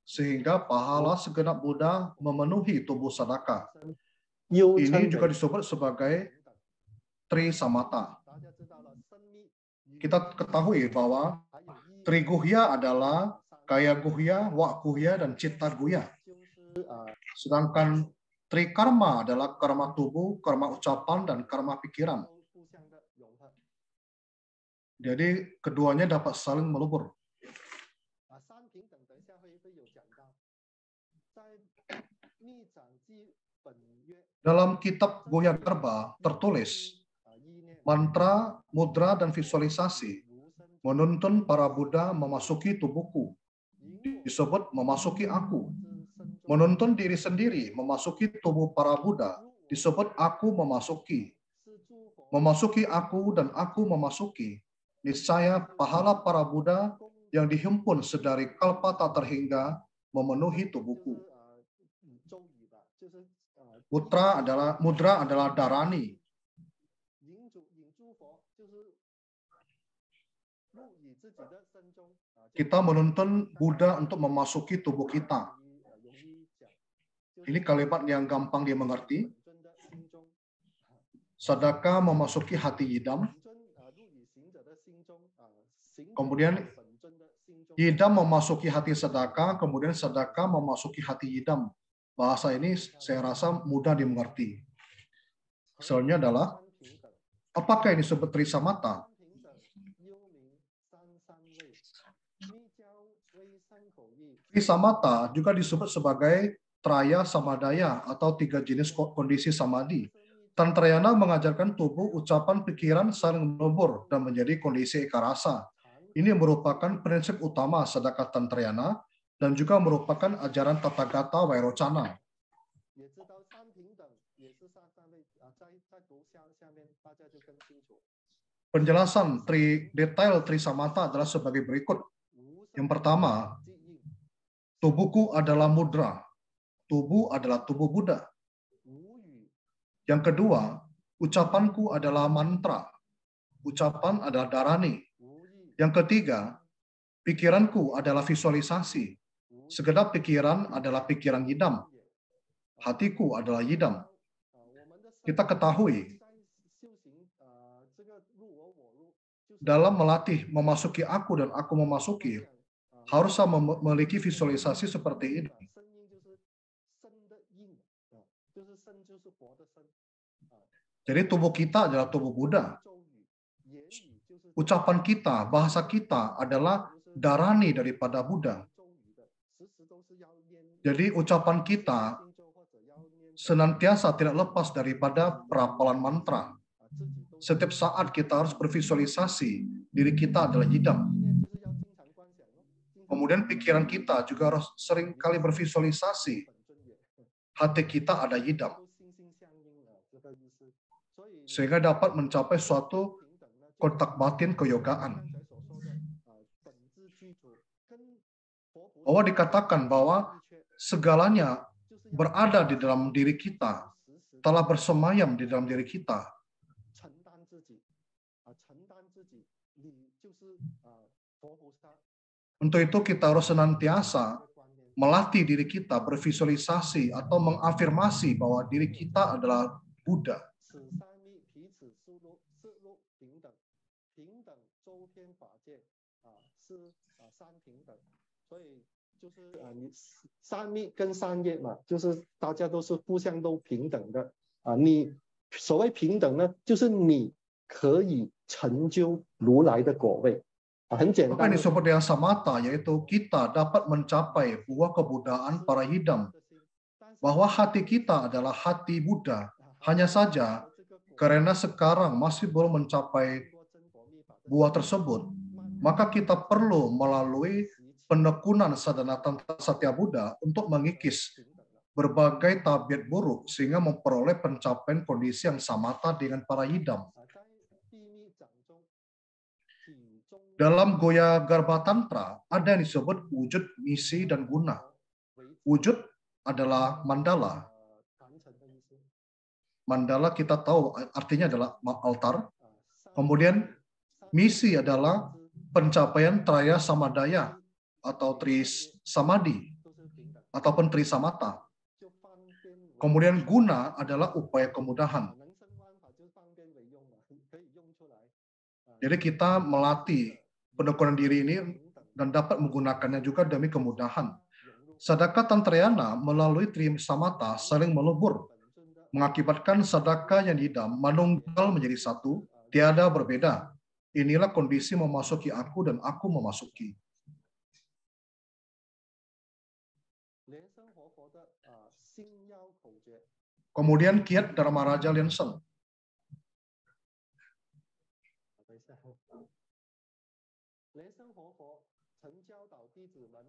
sehingga pahala segenap Buddha memenuhi tubuh Sadaka. Ini juga disebut sebagai Tri Samata. Kita ketahui bahwa Triguhya adalah Kaya Guhya, Wak Guhya, dan Citta Guhya. Sedangkan Trikarma adalah karma tubuh, karma ucapan, dan karma pikiran. Jadi keduanya dapat saling melebur. Dalam kitab Guhya Garbha tertulis, mantra, mudra, dan visualisasi menuntun para Buddha memasuki tubuhku. Disebut memasuki aku. Menuntun diri sendiri memasuki tubuh para Buddha. Disebut aku memasuki. Memasuki aku dan aku memasuki. Niscaya pahala para Buddha yang dihimpun sedari kalpa tak terhingga memenuhi tubuhku. Mudra adalah Dharani. Kita menuntun Buddha untuk memasuki tubuh kita. Ini kalimat yang gampang dimengerti. Sadaka memasuki hati yidam. Kemudian yidam memasuki hati sedaka, kemudian sedaka memasuki hati yidam. Bahasa ini saya rasa mudah dimengerti. Soalnya adalah, apakah ini disebut trisamata? Trisamata juga disebut sebagai traya samadaya atau 3 jenis kondisi samadhi. Tantrayana mengajarkan tubuh, ucapan, pikiran saling melebur dan menjadi kondisi eka rasa. Ini merupakan prinsip utama sedekah Tantrayana dan juga merupakan ajaran Tathagata Vairocana. Penjelasan detail Trisamata adalah sebagai berikut. Yang pertama, tubuhku adalah mudra. Tubuh adalah tubuh Buddha. Yang kedua, ucapanku adalah mantra. Ucapan adalah dharani. Yang ketiga, pikiranku adalah visualisasi. Segenap pikiran adalah pikiran yidam. Hatiku adalah yidam. Kita ketahui, dalam melatih memasuki aku dan aku memasuki, haruslah memiliki visualisasi seperti ini. Jadi tubuh kita adalah tubuh Buddha. Ucapan kita, bahasa kita adalah dharani daripada Buddha. Jadi ucapan kita senantiasa tidak lepas daripada perapalan mantra. Setiap saat kita harus bervisualisasi diri kita adalah yidam. Kemudian pikiran kita juga harus sering kali bervisualisasi hati kita ada yidam. Sehingga dapat mencapai suatu kontak batin keyogaan. Bahwa dikatakan bahwa segalanya berada di dalam diri kita, telah bersemayam di dalam diri kita. Untuk itu kita harus senantiasa melatih diri kita bervisualisasi atau mengafirmasi bahwa diri kita adalah Buddha. Apa yang disebut dengan samata, yaitu kita dapat mencapai buah kebudaan para yidam. Bahwa hati kita adalah hati Buddha. Hanya saja, karena sekarang masih belum mencapai buah tersebut, maka kita perlu melalui penekunan sadhana tantra satya Buddha untuk mengikis berbagai tabiat buruk sehingga memperoleh pencapaian kondisi yang samata dengan para yidam. Dalam Goya Garbha Tantra ada yang disebut wujud, misi, dan guna. Wujud adalah mandala. Mandala kita tahu artinya adalah altar. Kemudian misi adalah pencapaian traya samadaya atau trisamadhi ataupun trisamata. Kemudian guna adalah upaya kemudahan. Jadi kita melatih penekunan diri ini dan dapat menggunakannya juga demi kemudahan. Sadaka Tantrayana melalui trisamata saling melebur, mengakibatkan sadaka yang yidam manunggal menjadi satu, tiada berbeda. Inilah kondisi memasuki aku dan aku memasuki. Kemudian kiat Dharma Raja Lienseng.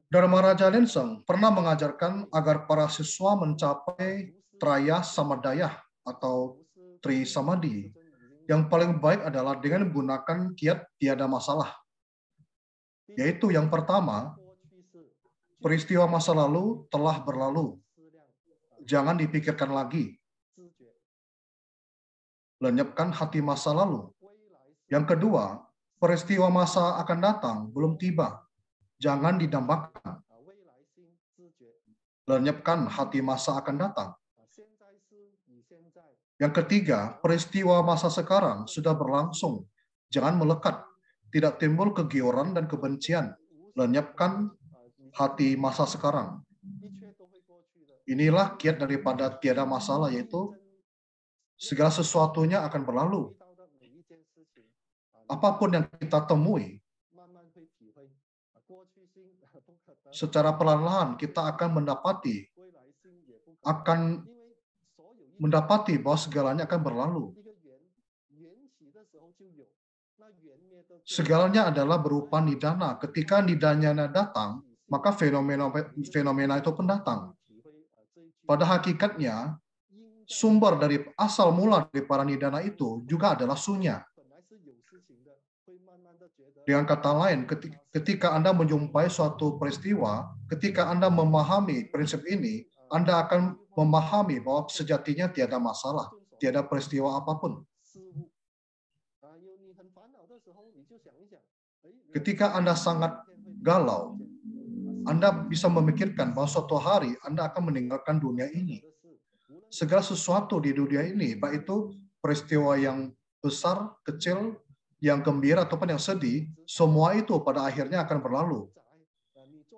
Dharma Raja Lienseng pernah mengajarkan agar para siswa mencapai traya samadaya atau trisamadhi. Yang paling baik adalah dengan menggunakan kiat tiada masalah. Yaitu yang pertama, peristiwa masa lalu telah berlalu. Jangan dipikirkan lagi. Lenyapkan hati masa lalu. Yang kedua, peristiwa masa akan datang belum tiba. Jangan didambakan. Lenyapkan hati masa akan datang. Yang ketiga, peristiwa masa sekarang sudah berlangsung. Jangan melekat. tidak timbul kegiuran dan kebencian. Lenyapkan hati masa sekarang. Inilah kiat daripada tiada masalah, yaitu segala sesuatunya akan berlalu. Apapun yang kita temui, secara perlahan kita akan mendapati bahwa segalanya akan berlalu. Segalanya adalah berupa nidana. Ketika nidana datang, maka fenomena itu pun datang. Pada hakikatnya, sumber dari asal mula dari para nidana itu juga adalah sunya. Dengan kata lain, ketika Anda menjumpai suatu peristiwa, ketika Anda memahami prinsip ini, Anda akan memahami bahwa sejatinya tiada masalah, tiada peristiwa apapun. Ketika Anda sangat galau, Anda bisa memikirkan bahwa suatu hari Anda akan meninggalkan dunia ini. Segala sesuatu di dunia ini, baik itu peristiwa yang besar, kecil, yang gembira ataupun yang sedih, semua itu pada akhirnya akan berlalu.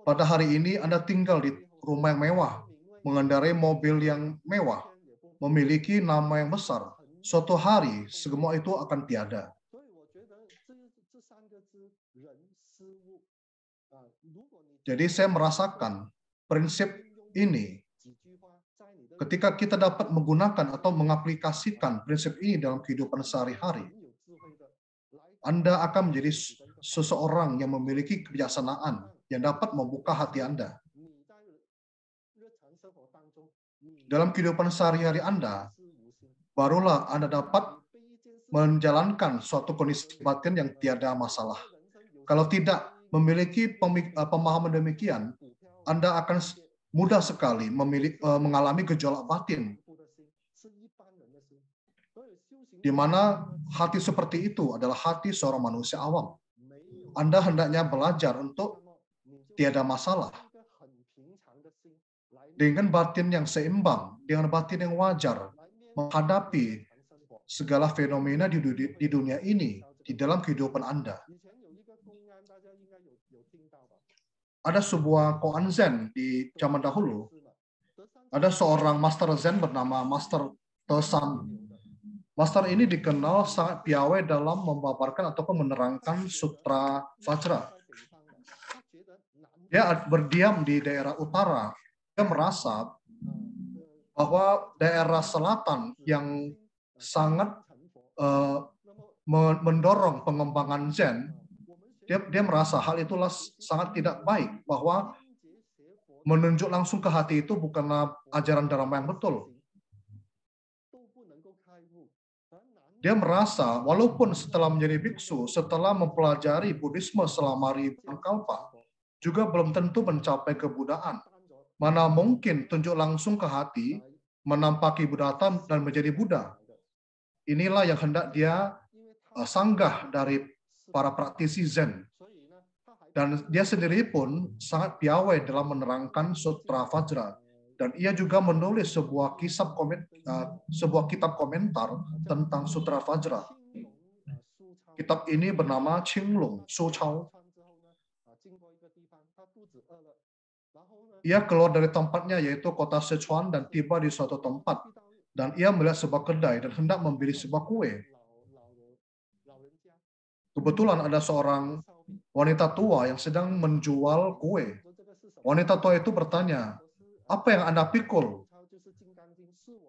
Pada hari ini Anda tinggal di rumah yang mewah, mengendarai mobil yang mewah, memiliki nama yang besar. Suatu hari semua itu akan tiada. Jadi saya merasakan prinsip ini. Ketika kita dapat menggunakan atau mengaplikasikan prinsip ini dalam kehidupan sehari-hari, Anda akan menjadi seseorang yang memiliki kebijaksanaan yang dapat membuka hati Anda. Dalam kehidupan sehari-hari Anda, barulah Anda dapat menjalankan suatu kondisi batin yang tiada masalah. Kalau tidak memiliki pemahaman demikian, Anda akan mudah sekali mengalami gejolak batin, di mana hati seperti itu adalah hati seorang manusia awam. Anda hendaknya belajar untuk tiada masalah, dengan batin yang seimbang, dengan batin yang wajar, menghadapi segala fenomena di dunia ini, di dalam kehidupan Anda. Ada sebuah koan Zen di zaman dahulu. Ada seorang master Zen bernama Master Tesan. Master ini dikenal sangat piawai dalam memaparkan ataupun menerangkan Sutra Vajra. Dia berdiam di daerah utara. Dia merasa bahwa daerah selatan yang sangat mendorong pengembangan Zen, dia merasa hal itulah sangat tidak baik, bahwa menunjuk langsung ke hati itu bukanlah ajaran Dharma yang betul. Dia merasa walaupun setelah menjadi biksu, setelah mempelajari Buddhisme selama ribuan kalpa, juga belum tentu mencapai kebudaan. Mana mungkin tunjuk langsung ke hati, menampaki Buddhata dan menjadi Buddha. Inilah yang hendak dia sanggah dari para praktisi Zen. Dan dia sendiri pun sangat piawai dalam menerangkan Sutra Vajra. Dan ia juga menulis sebuah kitab komentar tentang Sutra Vajra. Kitab ini bernama Qinglong Suchao. Ia keluar dari tempatnya, yaitu kota Sichuan, dan tiba di suatu tempat. Dan ia melihat sebuah kedai dan hendak membeli sebuah kue. Kebetulan ada seorang wanita tua yang sedang menjual kue. Wanita tua itu bertanya, "Apa yang Anda pikul?"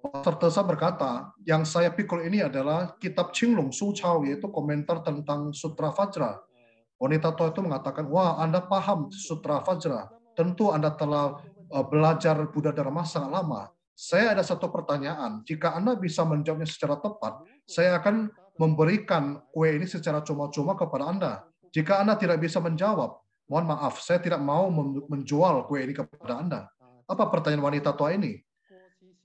Master Tesa berkata, "Yang saya pikul ini adalah kitab Qinglong Suchao, yaitu komentar tentang Sutra Vajra." Wanita tua itu mengatakan, "Wah, Anda paham Sutra Vajra. Tentu Anda telah belajar Buddha Dharma sangat lama. Saya ada satu pertanyaan. Jika Anda bisa menjawabnya secara tepat, saya akan memberikan kue ini secara cuma-cuma kepada Anda. Jika Anda tidak bisa menjawab, mohon maaf, saya tidak mau menjual kue ini kepada Anda." Apa pertanyaan wanita tua ini?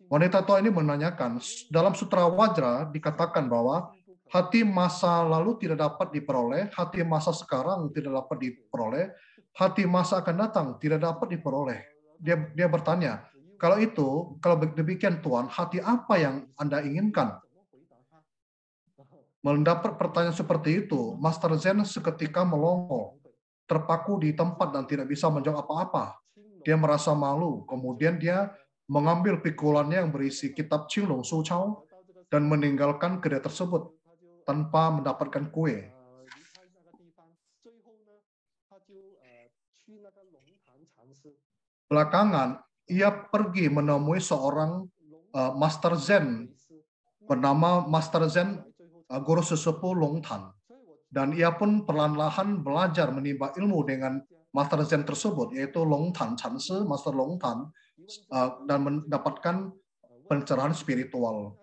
Wanita tua ini menanyakan, dalam Sutra Vajra dikatakan bahwa hati masa lalu tidak dapat diperoleh, hati masa sekarang tidak dapat diperoleh, hati masa akan datang tidak dapat diperoleh. Dia bertanya, kalau demikian Tuhan, hati apa yang Anda inginkan? Mendapat pertanyaan seperti itu, Master Zen seketika melongo, terpaku di tempat dan tidak bisa menjawab apa-apa. Dia merasa malu, kemudian dia mengambil pikulannya yang berisi kitab Qinglong Suchao dan meninggalkan kedai tersebut tanpa mendapatkan kue. Belakangan, ia pergi menemui seorang Master Zen bernama Master Zen Guru Sesepuh Long Tan. Dan ia pun perlahan-lahan belajar menimba ilmu dengan Master Zen tersebut, yaitu Long Tan Chansi, Master Long Tan, dan mendapatkan pencerahan spiritual.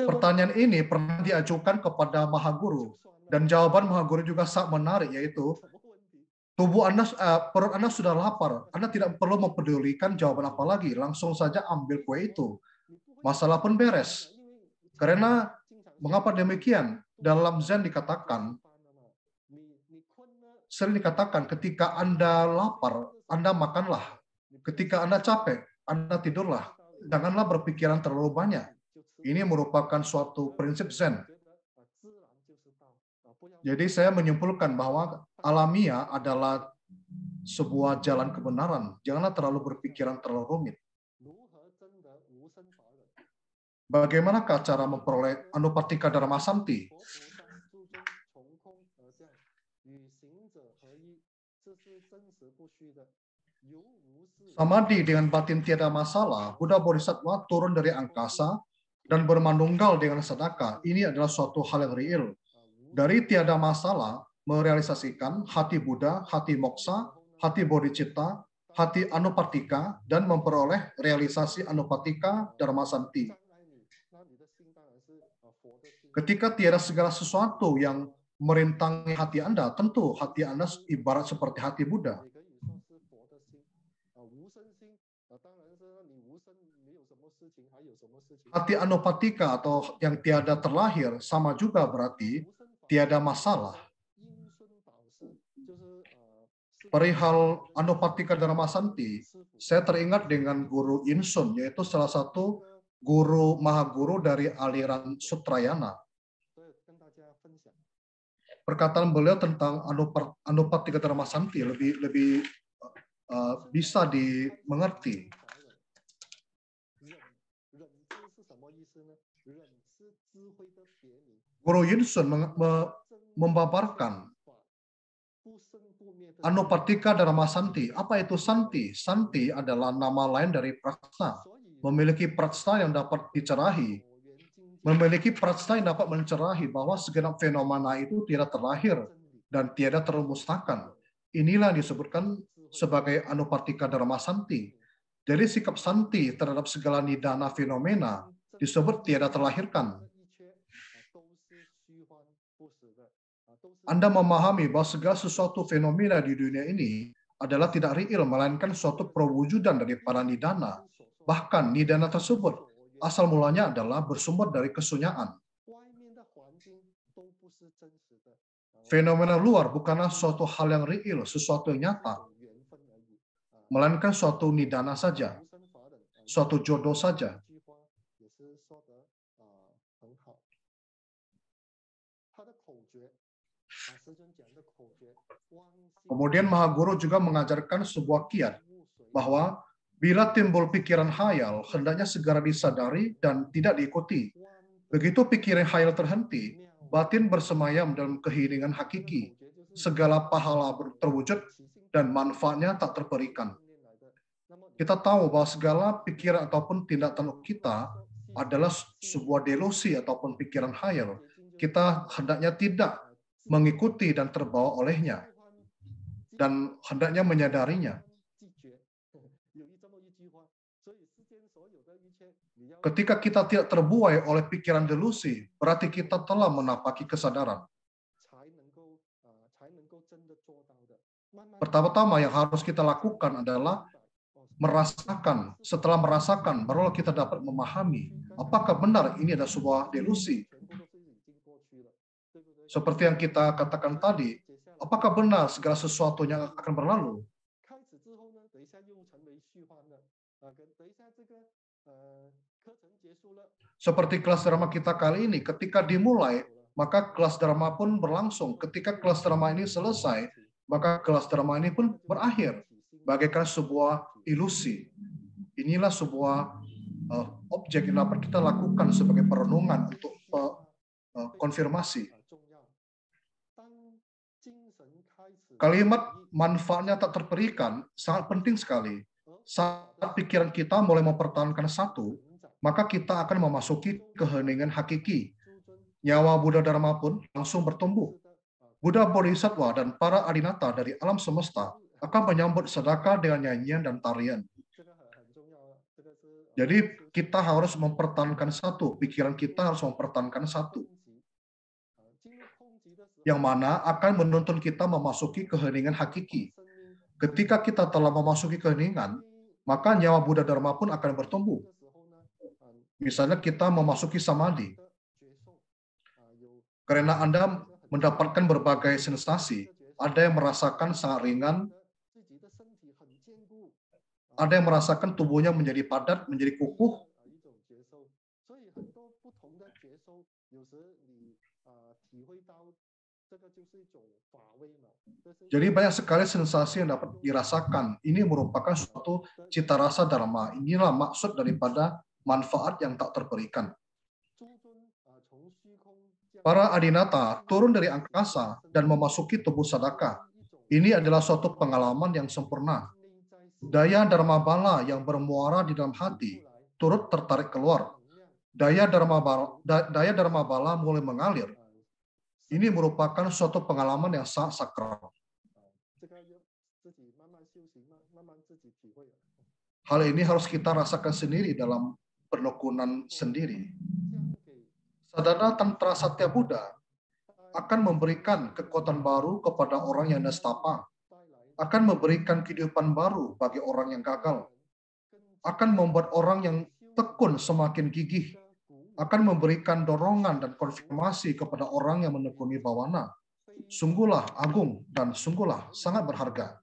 Pertanyaan ini pernah diajukan kepada Mahaguru, dan jawaban Mahaguru juga sangat menarik, yaitu tubuh Anda, perut Anda sudah lapar, Anda tidak perlu mempedulikan jawaban apa lagi, langsung saja ambil kue itu. Masalah pun beres. Karena mengapa demikian? Dalam Zen dikatakan, sering dikatakan ketika Anda lapar, Anda makanlah. Ketika Anda capek, Anda tidurlah. Janganlah berpikiran terlalu banyak. Ini merupakan suatu prinsip Zen. Jadi saya menyimpulkan bahwa alamiah adalah sebuah jalan kebenaran. Janganlah terlalu berpikiran terlalu rumit. Bagaimanakah cara memperoleh Anupatika Dharma Santi? Samadhi dengan batin tiada masalah, Buddha Bodhisattva turun dari angkasa dan bermanunggal dengan sedaka. Ini adalah suatu hal yang real. Dari tiada masalah, merealisasikan hati Buddha, hati moksa, hati bodhicitta, hati anupatika, dan memperoleh realisasi Anupatika Dharma Santi. Ketika tiada segala sesuatu yang merintangi hati Anda, tentu hati Anda ibarat seperti hati Buddha. Hati anupatika atau yang tiada terlahir sama juga berarti tiada masalah. Perihal Anupatika Dharma Santi, saya teringat dengan Guru Insun, yaitu salah satu guru mahaguru dari aliran Sutrayana. Perkataan beliau tentang Anupatika Dharma Santi lebih bisa dimengerti. Guru Yinsun membabarkan Anupatika Dharma Santi. Apa itu Santi? Santi adalah nama lain dari prajna. Memiliki prajna yang dapat dicerahi. Memiliki prajna yang dapat mencerahi bahwa segenap fenomena itu tidak terlahir dan tiada termusnahkan. Inilah yang disebutkan sebagai Anupatika Dharma Santi. Jadi sikap Santi terhadap segala nidana fenomena disebut tiada terlahirkan. Anda memahami bahwa segala sesuatu fenomena di dunia ini adalah tidak real, melainkan suatu perwujudan dari para nidana. Bahkan nidana tersebut asal mulanya adalah bersumber dari kesunyaan. Fenomena luar bukanlah suatu hal yang real, sesuatu yang nyata, melainkan suatu nidana saja, suatu jodoh saja. Kemudian Mahaguru juga mengajarkan sebuah kiat bahwa bila timbul pikiran hayal, hendaknya segera disadari dan tidak diikuti. Begitu pikiran hayal terhenti, batin bersemayam dalam keheningan hakiki. Segala pahala terwujud dan manfaatnya tak terperikan. Kita tahu bahwa segala pikiran ataupun tindakan kita adalah sebuah delusi ataupun pikiran hayal. Kita hendaknya tidak mengikuti dan terbawa olehnya, dan hendaknya menyadarinya. Ketika kita tidak terbuai oleh pikiran delusi, berarti kita telah menapaki kesadaran. Pertama-tama yang harus kita lakukan adalah merasakan. Setelah merasakan, barulah kita dapat memahami apakah benar ini adalah sebuah delusi. Seperti yang kita katakan tadi, apakah benar segala sesuatunya akan berlalu? Seperti kelas drama kita kali ini, ketika dimulai, maka kelas drama pun berlangsung. Ketika kelas drama ini selesai, maka kelas drama ini pun berakhir. Bagaikan sebuah ilusi. Inilah sebuah objek yang dapat kita lakukan sebagai perenungan untuk konfirmasi. Kalimat manfaatnya tak terperikan sangat penting sekali. Saat pikiran kita mulai mempertahankan satu, maka kita akan memasuki keheningan hakiki. Nyawa Buddha Dharma pun langsung bertumbuh. Buddha Bodhisattva dan para adinata dari alam semesta akan menyambut sedekah dengan nyanyian dan tarian. Jadi kita harus mempertahankan satu, pikiran kita harus mempertahankan satu. Yang mana akan menuntun kita memasuki keheningan hakiki. Ketika kita telah memasuki keheningan, maka nyawa Buddha Dharma pun akan bertumbuh. Misalnya kita memasuki samadhi. Karena Anda mendapatkan berbagai sensasi, ada yang merasakan sangat ringan, ada yang merasakan tubuhnya menjadi padat, menjadi kukuh. Jadi banyak sekali sensasi yang dapat dirasakan. Ini merupakan suatu cita rasa dharma. Inilah maksud daripada manfaat yang tak terperikan. Para adinata turun dari angkasa dan memasuki tubuh sadaka. Ini adalah suatu pengalaman yang sempurna. Daya dharma bala yang bermuara di dalam hati turut tertarik keluar. Daya dharma bala mulai mengalir. Ini merupakan suatu pengalaman yang sangat sakral. Hal ini harus kita rasakan sendiri dalam penekunan sendiri. Sadhana Tantra Satya Buddha akan memberikan kekuatan baru kepada orang yang nastapa, akan memberikan kehidupan baru bagi orang yang gagal, akan membuat orang yang tekun semakin gigih, akan memberikan dorongan dan konfirmasi kepada orang yang menekuni bawana. Sungguhlah agung dan sungguhlah sangat berharga.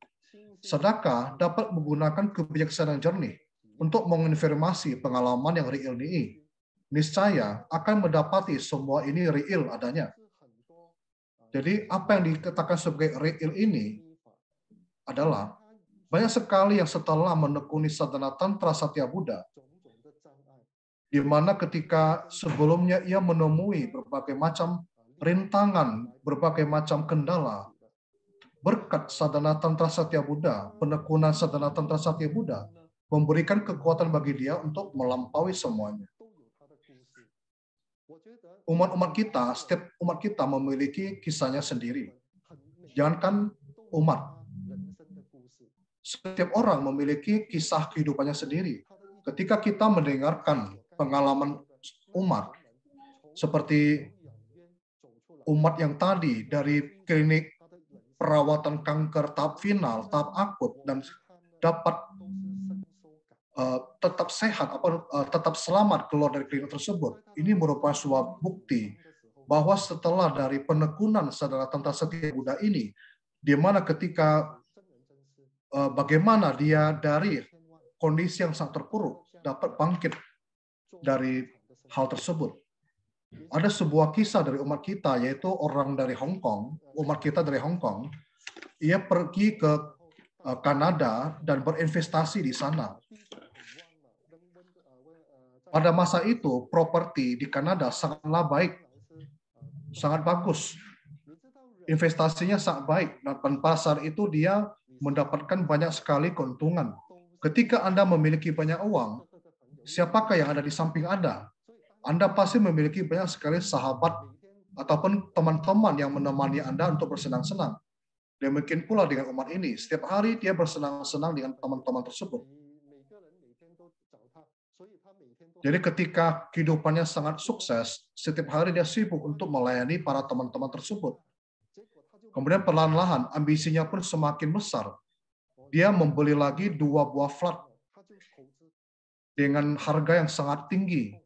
Sedekah dapat menggunakan kebijaksanaan jernih untuk mengonfirmasi pengalaman yang real ini. Niscaya akan mendapati semua ini real adanya. Jadi apa yang dikatakan sebagai real ini adalah banyak sekali yang setelah menekuni sadhana Tantra Satya Buddha, di mana ketika sebelumnya ia menemui berbagai macam rintangan, berbagai macam kendala, berkat sadhana Tantra Satya Buddha, penekunan sadhana Tantra Satya Buddha memberikan kekuatan bagi dia untuk melampaui semuanya. Umat-umat kita, setiap umat kita memiliki kisahnya sendiri. Jangankan umat, setiap orang memiliki kisah kehidupannya sendiri. Ketika kita mendengarkan pengalaman umat, seperti umat yang tadi dari klinik perawatan kanker tahap final, tahap akut, dan dapat tetap sehat, tetap selamat keluar dari klinik tersebut. Ini merupakan sebuah bukti bahwa setelah dari penekunan sadhana Tantra Satya Buddha ini, di mana ketika bagaimana dia dari kondisi yang sangat terpuruk dapat bangkit dari hal tersebut. Ada sebuah kisah dari umat kita, yaitu orang dari Hong Kong, umat kita dari Hong Kong. Ia pergi ke Kanada dan berinvestasi di sana. Pada masa itu, properti di Kanada sangatlah baik, sangat bagus. Investasinya sangat baik, dan pasar itu dia mendapatkan banyak sekali keuntungan. Ketika Anda memiliki banyak uang, siapakah yang ada di samping Anda? Anda pasti memiliki banyak sekali sahabat ataupun teman-teman yang menemani Anda untuk bersenang-senang. Demikian pula dengan umat ini. Setiap hari dia bersenang-senang dengan teman-teman tersebut. Jadi ketika kehidupannya sangat sukses, setiap hari dia sibuk untuk melayani para teman-teman tersebut. Kemudian perlahan-lahan ambisinya pun semakin besar. Dia membeli lagi 2 buah flat dengan harga yang sangat tinggi.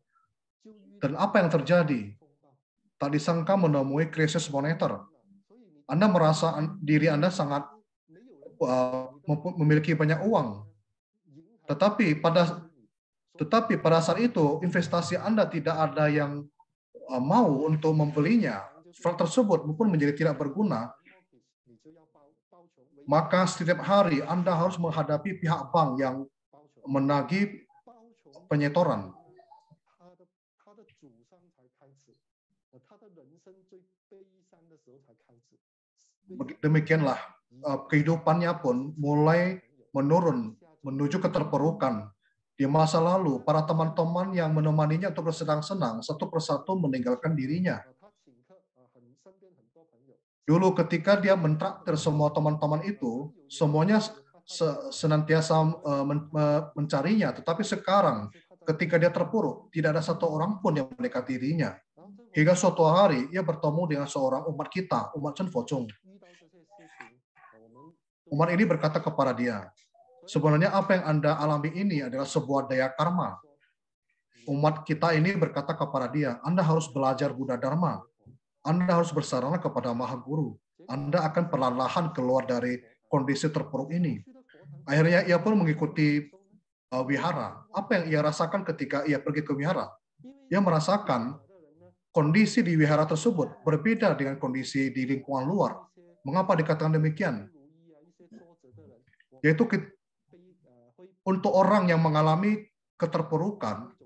Dan apa yang terjadi? Tak disangka menemui krisis moneter. Anda merasa diri Anda sangat memiliki banyak uang. Tetapi pada saat itu investasi Anda tidak ada yang mau untuk membelinya. Flat tersebut pun menjadi tidak berguna. Maka setiap hari Anda harus menghadapi pihak bank yang menagih penyetoran. Demikianlah kehidupannya pun mulai menurun menuju keterpurukan. Di masa lalu, para teman-teman yang menemaninya untuk bersenang-senang satu persatu meninggalkan dirinya. Dulu ketika dia mentraktir semua teman-teman itu, semuanya senantiasa mencarinya. Tetapi sekarang ketika dia terpuruk, tidak ada satu orang pun yang mendekati dirinya. Hingga suatu hari, ia bertemu dengan seorang umat kita, umat Chen Focong. Umat ini berkata kepada dia, sebenarnya apa yang Anda alami ini adalah sebuah daya karma. Umat kita ini berkata kepada dia, Anda harus belajar Buddha Dharma. Anda harus bersarana kepada Maha Guru. Anda akan perlahan-lahan keluar dari kondisi terpuruk ini. Akhirnya ia pun mengikuti wihara. Apa yang ia rasakan ketika ia pergi ke wihara? Ia merasakan kondisi di wihara tersebut berbeda dengan kondisi di lingkungan luar. Mengapa dikatakan demikian? Yaitu untuk orang yang mengalami keterpurukan,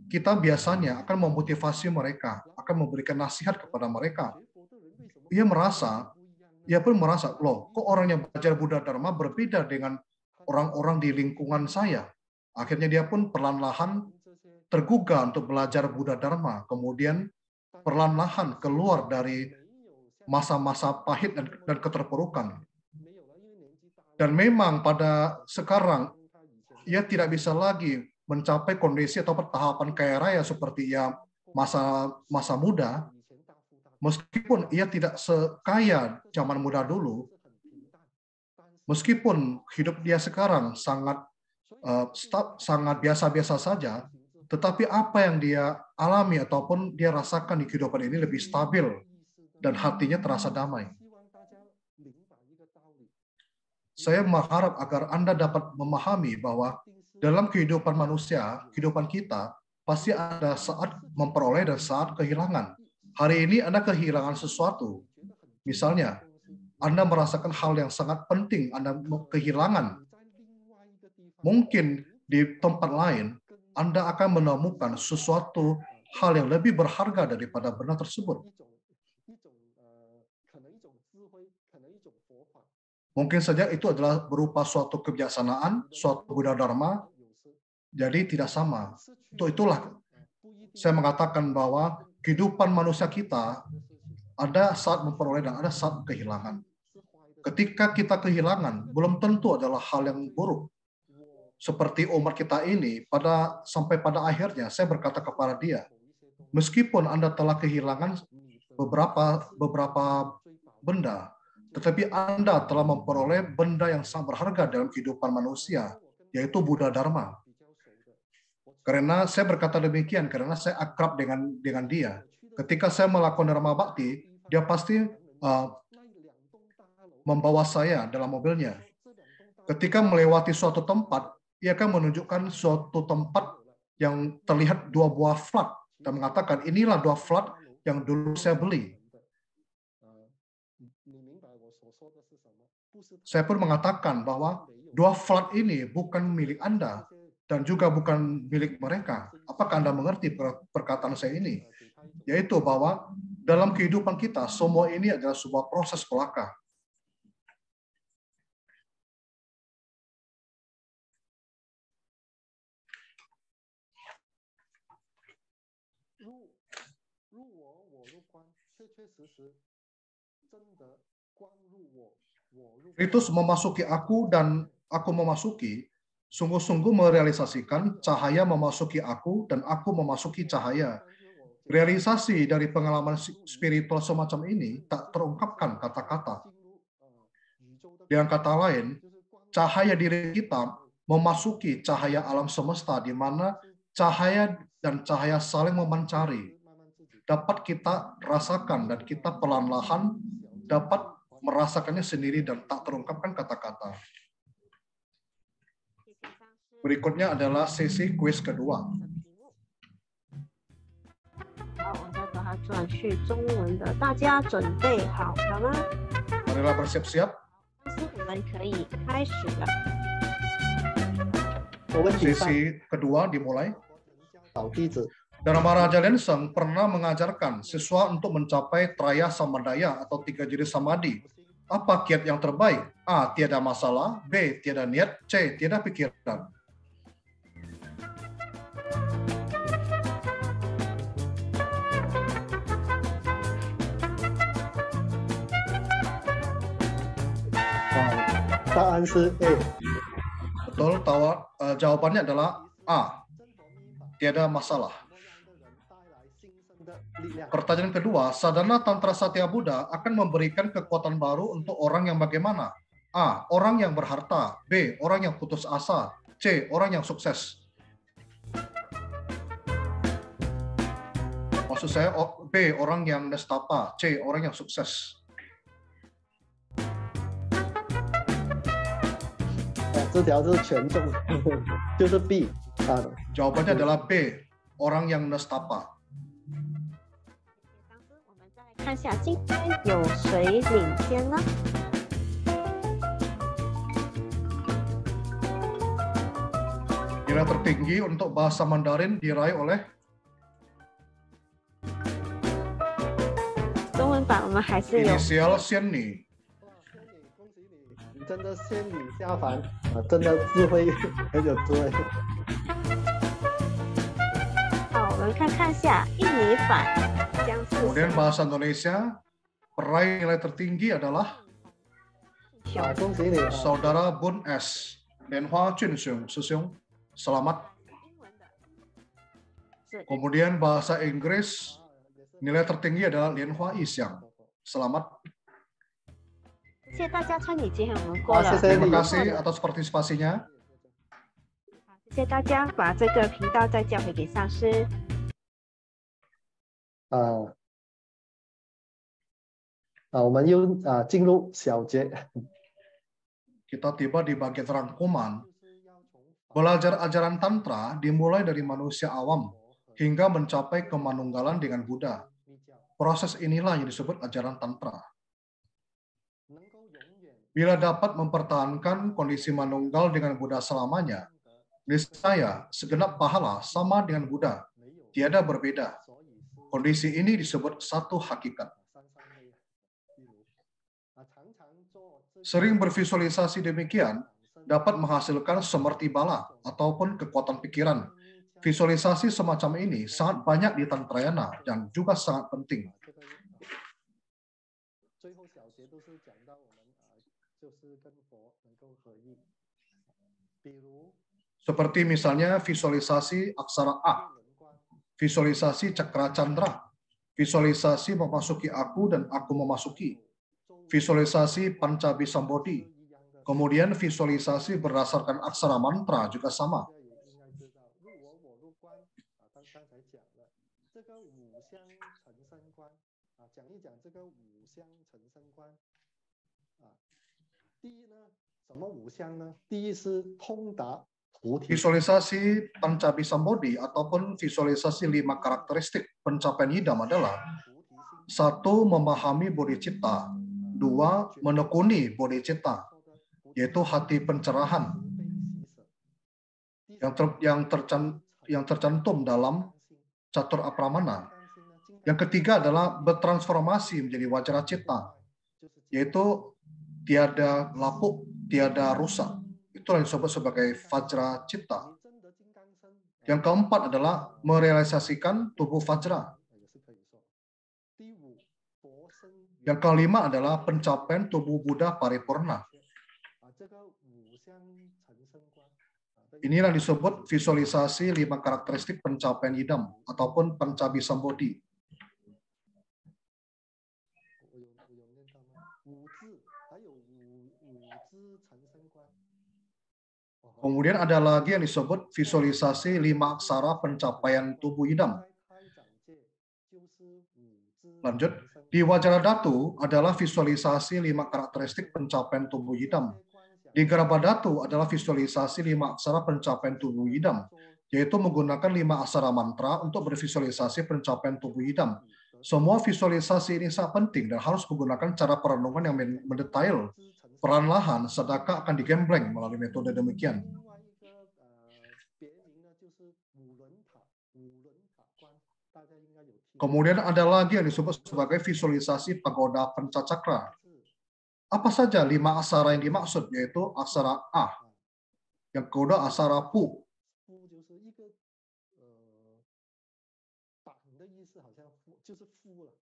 kita biasanya akan memotivasi mereka, akan memberikan nasihat kepada mereka. Ia pun merasa, loh, kok orang yang belajar Buddha Dharma berbeda dengan orang-orang di lingkungan saya. Akhirnya dia pun perlahan-lahan tergugah untuk belajar Buddha Dharma, kemudian perlahan-lahan keluar dari masa-masa pahit dan keterpurukan. Dan memang pada sekarang, ia tidak bisa lagi mencapai kondisi atau tahapan kaya raya seperti ia masa muda, meskipun ia tidak sekaya zaman muda dulu, meskipun hidup dia sekarang sangat biasa-biasa saja, tetapi apa yang dia alami ataupun dia rasakan di kehidupan ini lebih stabil dan hatinya terasa damai. Saya mengharap agar Anda dapat memahami bahwa dalam kehidupan manusia, kehidupan kita, pasti ada saat memperoleh dan saat kehilangan. Hari ini Anda kehilangan sesuatu. Misalnya, Anda merasakan hal yang sangat penting, Anda kehilangan. Mungkin di tempat lain, Anda akan menemukan sesuatu hal yang lebih berharga daripada benda tersebut. Mungkin saja itu adalah berupa suatu kebijaksanaan, suatu Buddha Dharma, jadi tidak sama. Itulah saya mengatakan bahwa kehidupan manusia kita ada saat memperoleh dan ada saat kehilangan. Ketika kita kehilangan, belum tentu adalah hal yang buruk. Seperti umat kita ini, sampai pada akhirnya saya berkata kepada dia, meskipun Anda telah kehilangan beberapa benda, tetapi Anda telah memperoleh benda yang sangat berharga dalam kehidupan manusia, yaitu Buddha Dharma. Karena saya berkata demikian, karena saya akrab dengan dia. Ketika saya melakukan Dharma Bhakti, dia pasti membawa saya dalam mobilnya. Ketika melewati suatu tempat, ia akan menunjukkan suatu tempat yang terlihat dua buah flat dan mengatakan, inilah dua flat yang dulu saya beli. Saya pun mengatakan bahwa dua flat ini bukan milik Anda dan juga bukan milik mereka. Apakah Anda mengerti perkataan saya ini? Yaitu bahwa dalam kehidupan kita, semua ini adalah sebuah proses belaka. Ritus memasuki aku dan aku memasuki, sungguh-sungguh merealisasikan cahaya memasuki aku dan aku memasuki cahaya. Realisasi dari pengalaman spiritual semacam ini tak terungkapkan kata-kata. Dengan kata lain, cahaya diri kita memasuki cahaya alam semesta di mana cahaya dan cahaya saling memencari. Dapat kita rasakan dan kita perlahan-lahan dapat merasakannya sendiri dan tak terungkapkan kata-kata. Berikutnya adalah sesi kuis kedua. 好，我再把它转去中文的，大家准备好了吗？ Marilah bersiap-siap. 我们可以开始了。 Sesi kedua dimulai. 小弟子 Dharma Raja Lenseng pernah mengajarkan siswa untuk mencapai Traya Samadaya atau 3 jenis samadhi. Apa kiat yang terbaik? A. Tiada masalah. B. Tiada niat. C. Tiada pikiran. Betul, jawabannya adalah A. Tiada masalah. Pertanyaan kedua, sadhana Tantra Satya Buddha akan memberikan kekuatan baru untuk orang yang bagaimana? A. Orang yang berharta. B. Orang yang putus asa. C. Orang yang sukses. Maksud saya B. Orang yang nestapa. C. Orang yang sukses. 这条是全中，就是 B 啊。 Jawabannya adalah B. Orang yang nestapa. 我们再来看一下今天有谁领先呢？ Nilai tertinggi untuk bahasa Mandarin diraih oleh 中文版我们还是有 inisial Sienni. 你真的仙女下凡啊！真的智慧很有智慧。好，我们看一下印尼版将是 Kemudian bahasa Indonesia peraih nilai tertinggi adalah 啊，恭喜你！ Saudara Bun S. Lianhua Junxiong, Susyong. Selamat. 是 Kemudian bahasa Inggris nilai tertinggi adalah Lianhua Ixiang. Selamat. 谢谢大家参与，今天我们过了。 Terima kasih atas partisipasinya. 谢谢大家，把这个频道再交回给上师。我们又进入小节。 Kita tiba di bagian rangkuman. Belajar ajaran Tantra dimulai dari manusia awam hingga mencapai kemanunggalan dengan Buddha. Proses inilah yang disebut ajaran Tantra. Bila dapat mempertahankan kondisi manunggal dengan Buddha selamanya, niscaya segenap pahala sama dengan Buddha, tiada berbeda. Kondisi ini disebut satu hakikat. Sering bervisualisasi demikian dapat menghasilkan semerti bala ataupun kekuatan pikiran. Visualisasi semacam ini sangat banyak di Tantrayana dan juga sangat penting. Seperti misalnya visualisasi aksara A, visualisasi cakra candra, visualisasi memasuki aku dan aku memasuki, visualisasi pancabisambodhi, kemudian visualisasi berdasarkan aksara mantra juga sama. Visualisasi pancabisambodhi ataupun visualisasi 5 karakteristik pencapaian idam adalah 1. Memahami bodhicitta, 2. Menekuni bodhicitta, yaitu hati pencerahan yang tercantum dalam catur apramana. Yang ketiga adalah bertransformasi menjadi wajra citta, yaitu tiada lapuk, tiada rusak. Itulah yang disebut sebagai vajra citta. Yang keempat adalah merealisasikan tubuh vajra. Yang kelima adalah pencapaian tubuh Buddha paripurna. Inilah disebut visualisasi 5 karakteristik pencapaian idam ataupun pancabisambodhi. Kemudian ada lagi yang disebut visualisasi 5 aksara pencapaian tubuh idam. Lanjut, di Wajradhatu adalah visualisasi 5 karakteristik pencapaian tubuh Yidam. Di Garabhadhatu adalah visualisasi 5 aksara pencapaian tubuh Yidam, yaitu menggunakan 5 aksara mantra untuk bervisualisasi pencapaian tubuh Yidam. Semua visualisasi ini sangat penting dan harus menggunakan cara perenungan yang mendetail. Perlahan sedekah akan digembleng melalui metode demikian. Kemudian ada lagi yang disebut sebagai visualisasi pagoda pencacakra. Apa saja 5 aksara yang dimaksud, yaitu aksara A, yang kedua aksara Pu,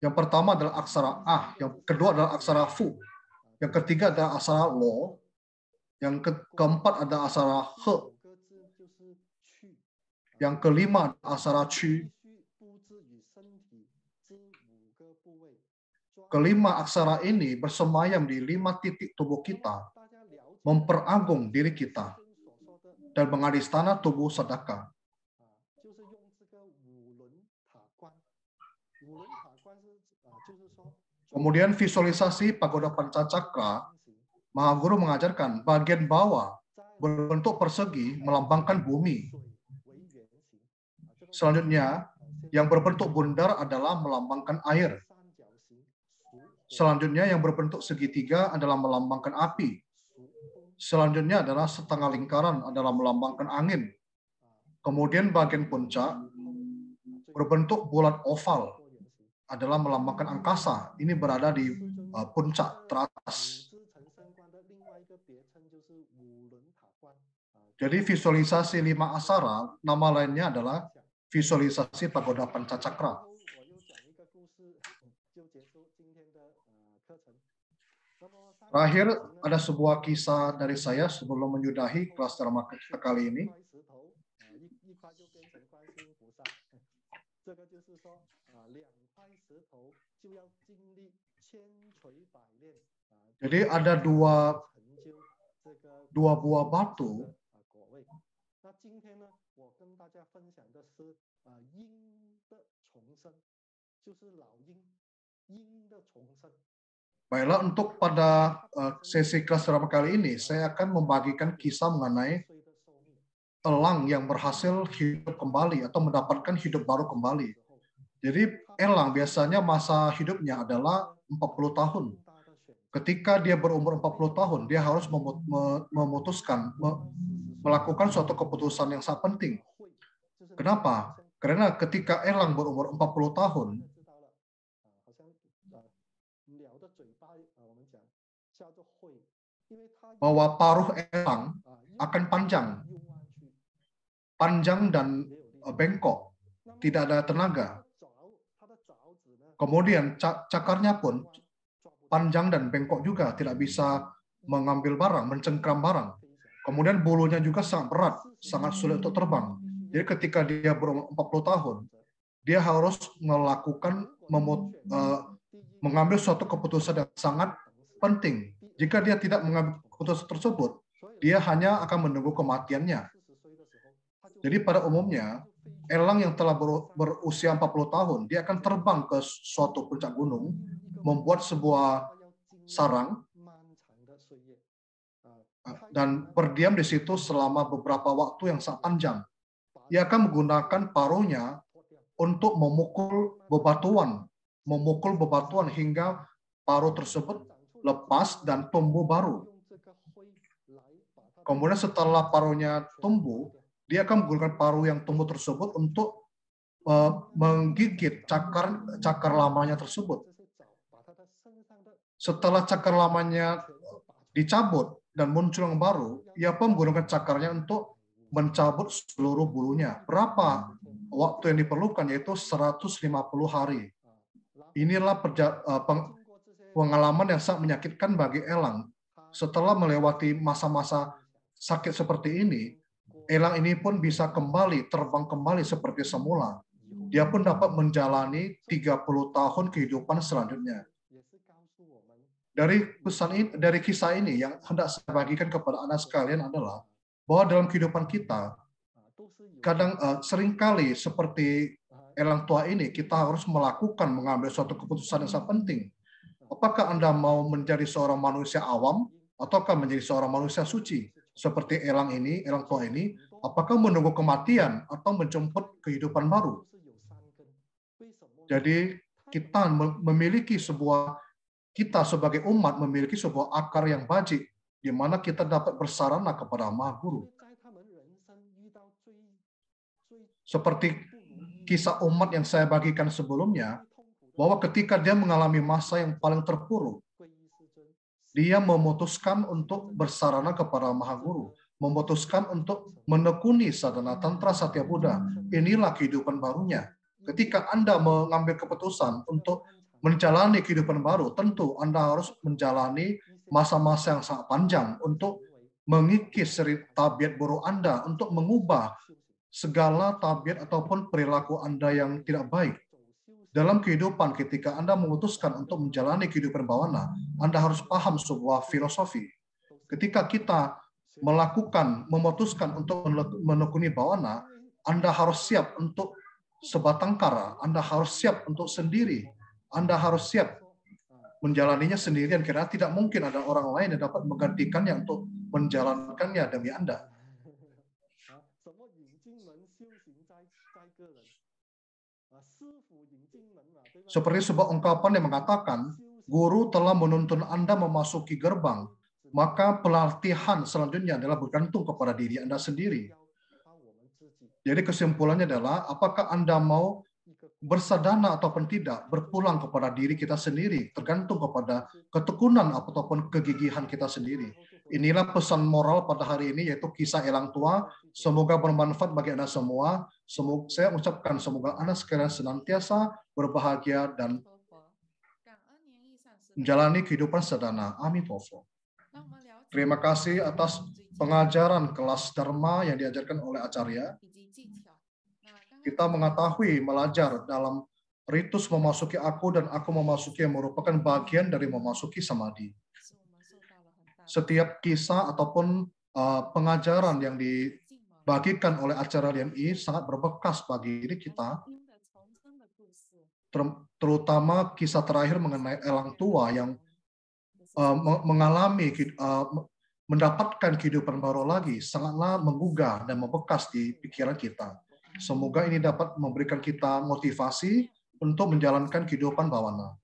yang pertama adalah aksara A, yang kedua adalah aksara Fu, yang ketiga adalah aksara Lo, yang keempat ada aksara He, yang kelima aksara Chu, kelima aksara ini bersemayam di 5 titik tubuh kita, memperagung diri kita, dan mengadistana tubuh sedekah. Kemudian visualisasi pagoda pancacakra, Mahaguru mengajarkan bagian bawah berbentuk persegi melambangkan bumi. Selanjutnya, yang berbentuk bundar adalah melambangkan air. Selanjutnya, yang berbentuk segitiga adalah melambangkan api. Selanjutnya adalah setengah lingkaran adalah melambangkan angin. Kemudian bagian puncak berbentuk bulat oval adalah melambangkan angkasa. Ini berada di puncak teratas. Jadi visualisasi 5 aksara, nama lainnya adalah visualisasi pagoda pancacakra. Terakhir, ada sebuah kisah dari saya sebelum menyudahi kelas Dharma kita kali ini. Jadi ada dua buah batu. Baiklah, untuk pada sesi kelas Dharma kali ini, saya akan membagikan kisah mengenai elang yang berhasil hidup kembali atau mendapatkan hidup baru kembali. Jadi elang biasanya masa hidupnya adalah 40 tahun. Ketika dia berumur 40 tahun, dia harus memutuskan, melakukan suatu keputusan yang sangat penting. Kenapa? Karena ketika elang berumur 40 tahun, bahwa paruh elang akan panjang dan bengkok, tidak ada tenaga. Kemudian cakarnya pun panjang dan bengkok juga, tidak bisa mengambil barang, mencengkram barang. Kemudian bulunya juga sangat berat, sangat sulit untuk terbang. Jadi ketika dia berumur 40 tahun, dia harus mengambil suatu keputusan yang sangat penting. Jika dia tidak mengambil keputusan tersebut, dia hanya akan menunggu kematiannya. Jadi pada umumnya, elang yang telah berusia 40 tahun, dia akan terbang ke suatu puncak gunung, membuat sebuah sarang, dan berdiam di situ selama beberapa waktu yang sangat panjang. Ia akan menggunakan paruhnya untuk memukul bebatuan hingga paruh tersebut lepas dan tumbuh baru. Kemudian setelah paruhnya tumbuh, dia akan menggunakan paruh yang tumbuh tersebut untuk menggigit cakar lamanya tersebut. Setelah cakar lamanya dicabut dan muncul yang baru, ia pun menggunakan cakarnya untuk mencabut seluruh bulunya. Berapa waktu yang diperlukan? Yaitu 150 hari. Inilah pengalaman yang sangat menyakitkan bagi elang. Setelah melewati masa-masa sakit seperti ini, elang ini pun bisa terbang kembali seperti semula. Dia pun dapat menjalani 30 tahun kehidupan selanjutnya. Dari kisah ini yang hendak saya bagikan kepada anak sekalian adalah bahwa dalam kehidupan kita seringkali seperti elang tua ini kita harus mengambil suatu keputusan yang sangat penting. Apakah Anda mau menjadi seorang manusia awam ataukah menjadi seorang manusia suci? Seperti elang tua ini, apakah menunggu kematian atau menjemput kehidupan baru? Jadi kita sebagai umat memiliki sebuah akar yang bajik di mana kita dapat bersarana kepada Maha Guru. Seperti kisah umat yang saya bagikan sebelumnya, bahwa ketika dia mengalami masa yang paling terpuruk, dia memutuskan untuk bersarana kepada Maha Guru, memutuskan untuk menekuni sadhana tantra Satya Buddha. Inilah kehidupan barunya. Ketika Anda mengambil keputusan untuk menjalani kehidupan baru, tentu Anda harus menjalani masa-masa yang sangat panjang untuk mengikis tabiat buruk Anda, untuk mengubah segala tabiat ataupun perilaku Anda yang tidak baik. Dalam kehidupan, ketika Anda memutuskan untuk menjalani kehidupan bawana, Anda harus paham sebuah filosofi. Ketika kita memutuskan untuk menekuni bawana, Anda harus siap untuk sebatang kara, Anda harus siap untuk sendiri, Anda harus siap menjalaninya sendirian, karena tidak mungkin ada orang lain yang dapat menggantikannya untuk menjalankannya demi Anda. Seperti sebuah ungkapan yang mengatakan, guru telah menuntun Anda memasuki gerbang, maka pelatihan selanjutnya adalah bergantung kepada diri Anda sendiri. Jadi kesimpulannya adalah, apakah Anda mau bersadana ataupun tidak, berpulang kepada diri kita sendiri, tergantung kepada ketekunan ataupun kegigihan kita sendiri. Inilah pesan moral pada hari ini, yaitu kisah elang tua. Semoga bermanfaat bagi Anda semua. Saya ucapkan semoga Anda sekalian senantiasa berbahagia dan menjalani kehidupan sadhana. Amin. Terima kasih atas pengajaran kelas Dharma yang diajarkan oleh Acarya. Kita mengetahui belajar dalam ritus memasuki aku dan aku memasuki yang merupakan bagian dari memasuki samadhi. Setiap kisah ataupun pengajaran yang dibagikan oleh Acarya Lien sangat berbekas bagi diri kita, terutama kisah terakhir mengenai elang tua yang mendapatkan kehidupan baru lagi, sangatlah menggugah dan membekas di pikiran kita. Semoga ini dapat memberikan kita motivasi untuk menjalankan kehidupan bawana.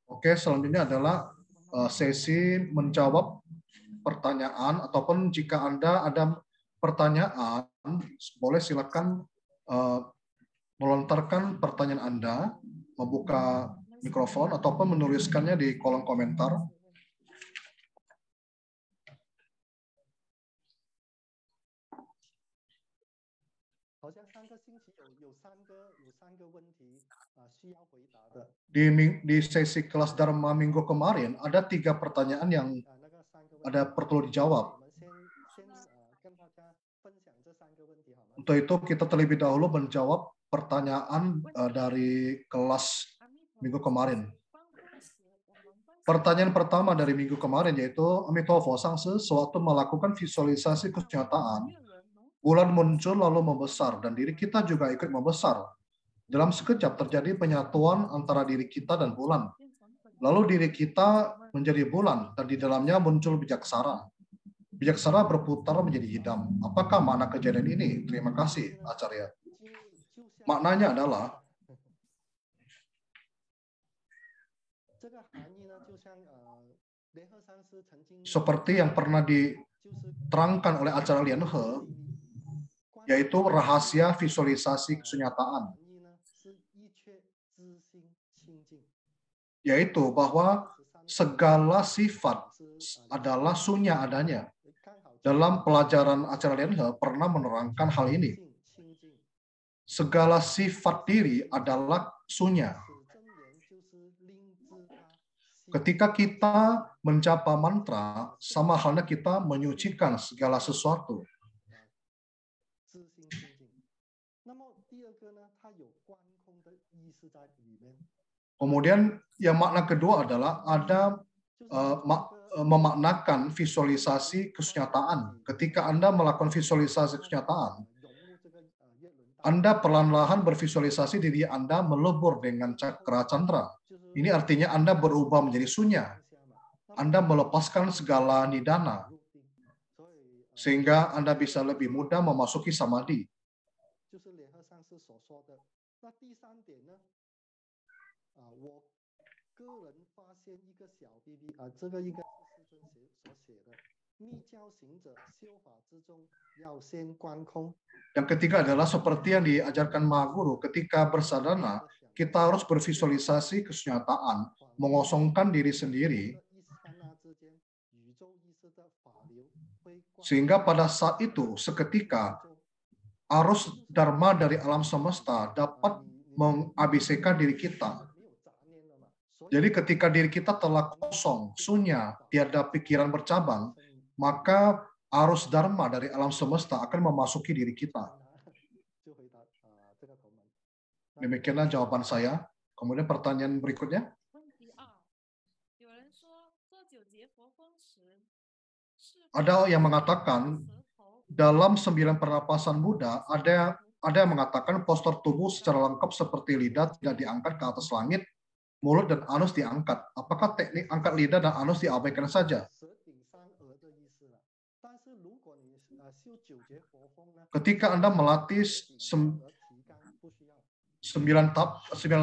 Oke, selanjutnya adalah sesi menjawab pertanyaan, ataupun jika Anda ada pertanyaan, boleh silakan melontarkan pertanyaan Anda, membuka mikrofon, ataupun menuliskannya di kolom komentar. Di sesi kelas Dharma minggu kemarin, ada 3 pertanyaan yang perlu dijawab. Untuk itu, kita terlebih dahulu menjawab pertanyaan dari kelas minggu kemarin. Pertanyaan pertama dari minggu kemarin yaitu, Amitofo Sangse, sewaktu melakukan visualisasi kesenyataan, bulan muncul lalu membesar, dan diri kita juga ikut membesar. Dalam sekejap terjadi penyatuan antara diri kita dan bulan. Lalu diri kita menjadi bulan, dan di dalamnya muncul bijaksara. Bijaksara berputar menjadi hitam. Apakah makna kejadian ini? Terima kasih, Acarya. Maknanya adalah, seperti yang pernah diterangkan oleh Acarya Lien He, yaitu rahasia visualisasi kesunyataan. Yaitu bahwa segala sifat adalah sunya adanya. Dalam pelajaran Acarya Lien He pernah menerangkan hal ini. Segala sifat diri adalah sunya. Ketika kita menjapa mantra, sama halnya kita menyucikan segala sesuatu. Kemudian yang makna kedua adalah ada memaknakan visualisasi kesunyataan. Ketika Anda melakukan visualisasi kesunyataan, Anda perlahan-lahan bervisualisasi diri Anda melebur dengan cakra candra. Ini artinya Anda berubah menjadi sunya. Anda melepaskan segala nidana, sehingga Anda bisa lebih mudah memasuki samadhi. Yang ketiga adalah seperti yang diajarkan Mahaguru, ketika bersadhana, kita harus bervisualisasi kesunyataan, mengosongkan diri sendiri, sehingga pada saat itu, seketika, arus dharma dari alam semesta dapat mengabisekan diri kita. Jadi ketika diri kita telah kosong, sunya, tiada pikiran bercabang, maka arus dharma dari alam semesta akan memasuki diri kita. Demikianlah jawaban saya. Kemudian pertanyaan berikutnya. Ada yang mengatakan dalam 9 pernapasan Buddha, ada yang mengatakan postur tubuh secara lengkap seperti lidah tidak diangkat ke atas langit, mulut dan anus diangkat. Apakah teknik angkat lidah dan anus diabaikan saja? Ketika Anda melatih 9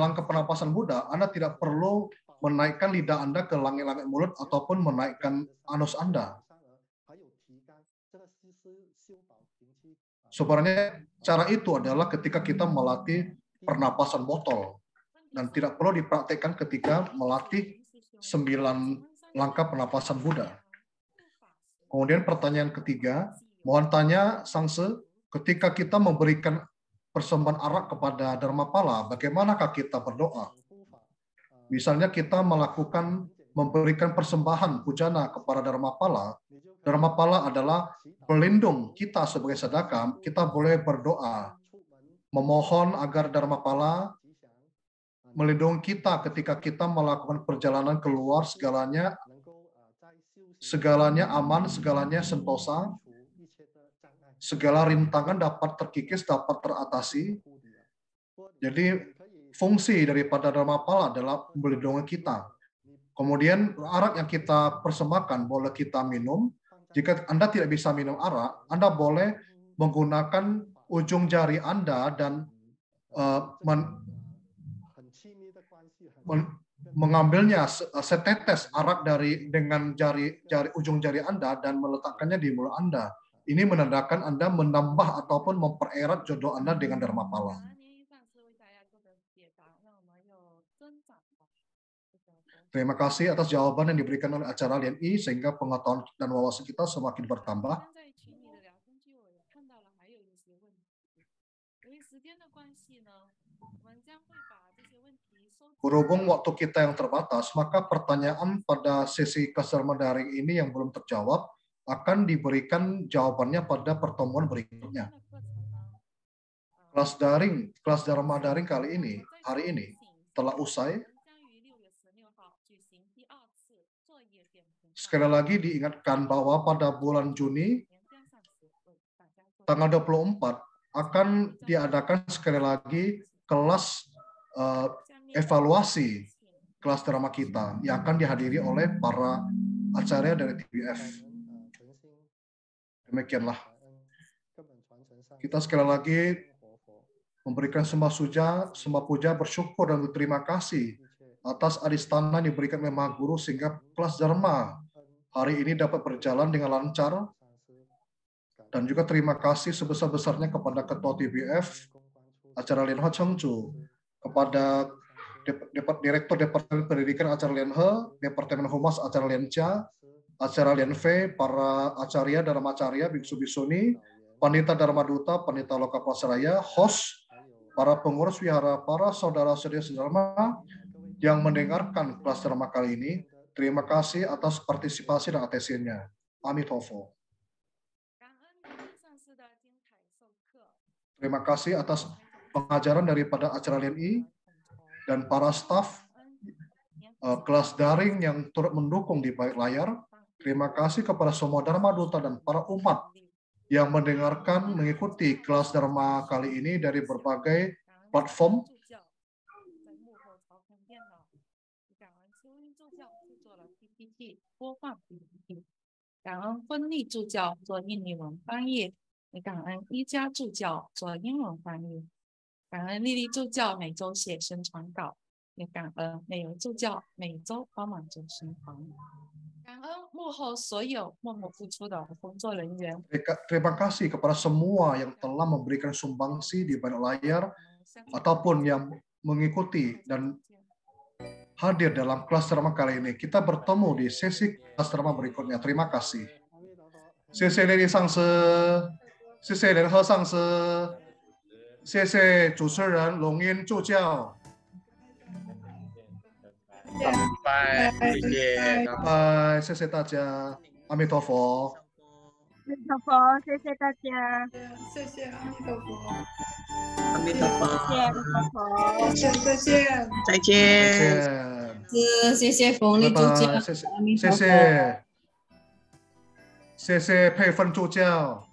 langkah pernapasan Buddha, Anda tidak perlu menaikkan lidah Anda ke langit-langit mulut ataupun menaikkan anus Anda. Sebenarnya cara itu adalah ketika kita melatih pernapasan botol, dan tidak perlu dipraktekkan ketika melatih 9 langkah pernapasan Buddha. Kemudian pertanyaan ketiga, mohon tanya Sangse, ketika kita memberikan persembahan arak kepada Dharmapala, bagaimanakah kita berdoa? Misalnya kita memberikan persembahan pujana kepada Dharmapala. Dharmapala adalah pelindung kita sebagai sedekah. Kita boleh berdoa, memohon agar Dharmapala melindungi kita ketika kita melakukan perjalanan keluar, segalanya aman, segalanya sentosa, segala rintangan dapat terkikis, dapat teratasi. Jadi fungsi daripada Dharmapala adalah melindungi kita. Kemudian arak yang kita persembahkan boleh kita minum. Jika Anda tidak bisa minum arak, Anda boleh menggunakan ujung jari Anda dan mengambilnya setetes arak dengan ujung jari Anda dan meletakkannya di mulut Anda. Ini menandakan Anda menambah ataupun mempererat jodoh Anda dengan Dharmapala. Terima kasih atas jawaban yang diberikan oleh acara Lien I, sehingga pengetahuan dan wawasan kita semakin bertambah. Berhubung waktu kita yang terbatas, maka pertanyaan pada sesi kelas Dharma daring ini yang belum terjawab akan diberikan jawabannya pada pertemuan berikutnya. Kelas Dharma daring hari ini telah usai. Sekali lagi diingatkan bahwa pada bulan Juni tanggal 24 akan diadakan sekali lagi kelas evaluasi kelas drama kita yang akan dihadiri oleh para acarya dari TBF. Demikianlah. Kita sekali lagi memberikan sembah puja, bersyukur dan berterima kasih atas adistana yang diberikan oleh Mahaguru sehingga kelas Dharma hari ini dapat berjalan dengan lancar. Dan juga terima kasih sebesar-besarnya kepada Ketua TBF, acara Lien Ho Cheng Chu, kepada Direktur Departemen Pendidikan acara Lien He, Departemen Humas acara Lien Cha, acara Lien Fei, para acarya, dharmacarya, biksu-biksuni, Pandita Dharma Duta, Pandita Loka Pasaraya, host, para pengurus wihara, para saudara-saudari sedharma yang mendengarkan kelas drama kali ini. Terima kasih atas partisipasi dan atensinya. Amitofo. Terima kasih atas pengajaran daripada acara Lien I dan para staf kelas daring yang turut mendukung di balik layar. Terima kasih kepada semua Dharma Duta dan para umat yang mendengarkan, mengikuti kelas Dharma kali ini dari berbagai platform. Terima kasih kepada semua yang telah memberikan sumbangsi di balik layar ataupun yang mengikuti dan hadir dalam kelas Dharma kali ini. Kita bertemu di sesi kelas Dharma berikutnya. Terima kasih. 谢谢列利上师，谢谢联合上师，谢谢主持人龙英助教。拜，谢谢，拜，谢谢大家，阿弥陀佛。阿弥陀佛，谢谢大家，谢谢阿弥陀佛，阿弥陀佛，谢谢阿弥陀佛，再见，再见，谢谢冯丽助教，谢谢佩芬助教。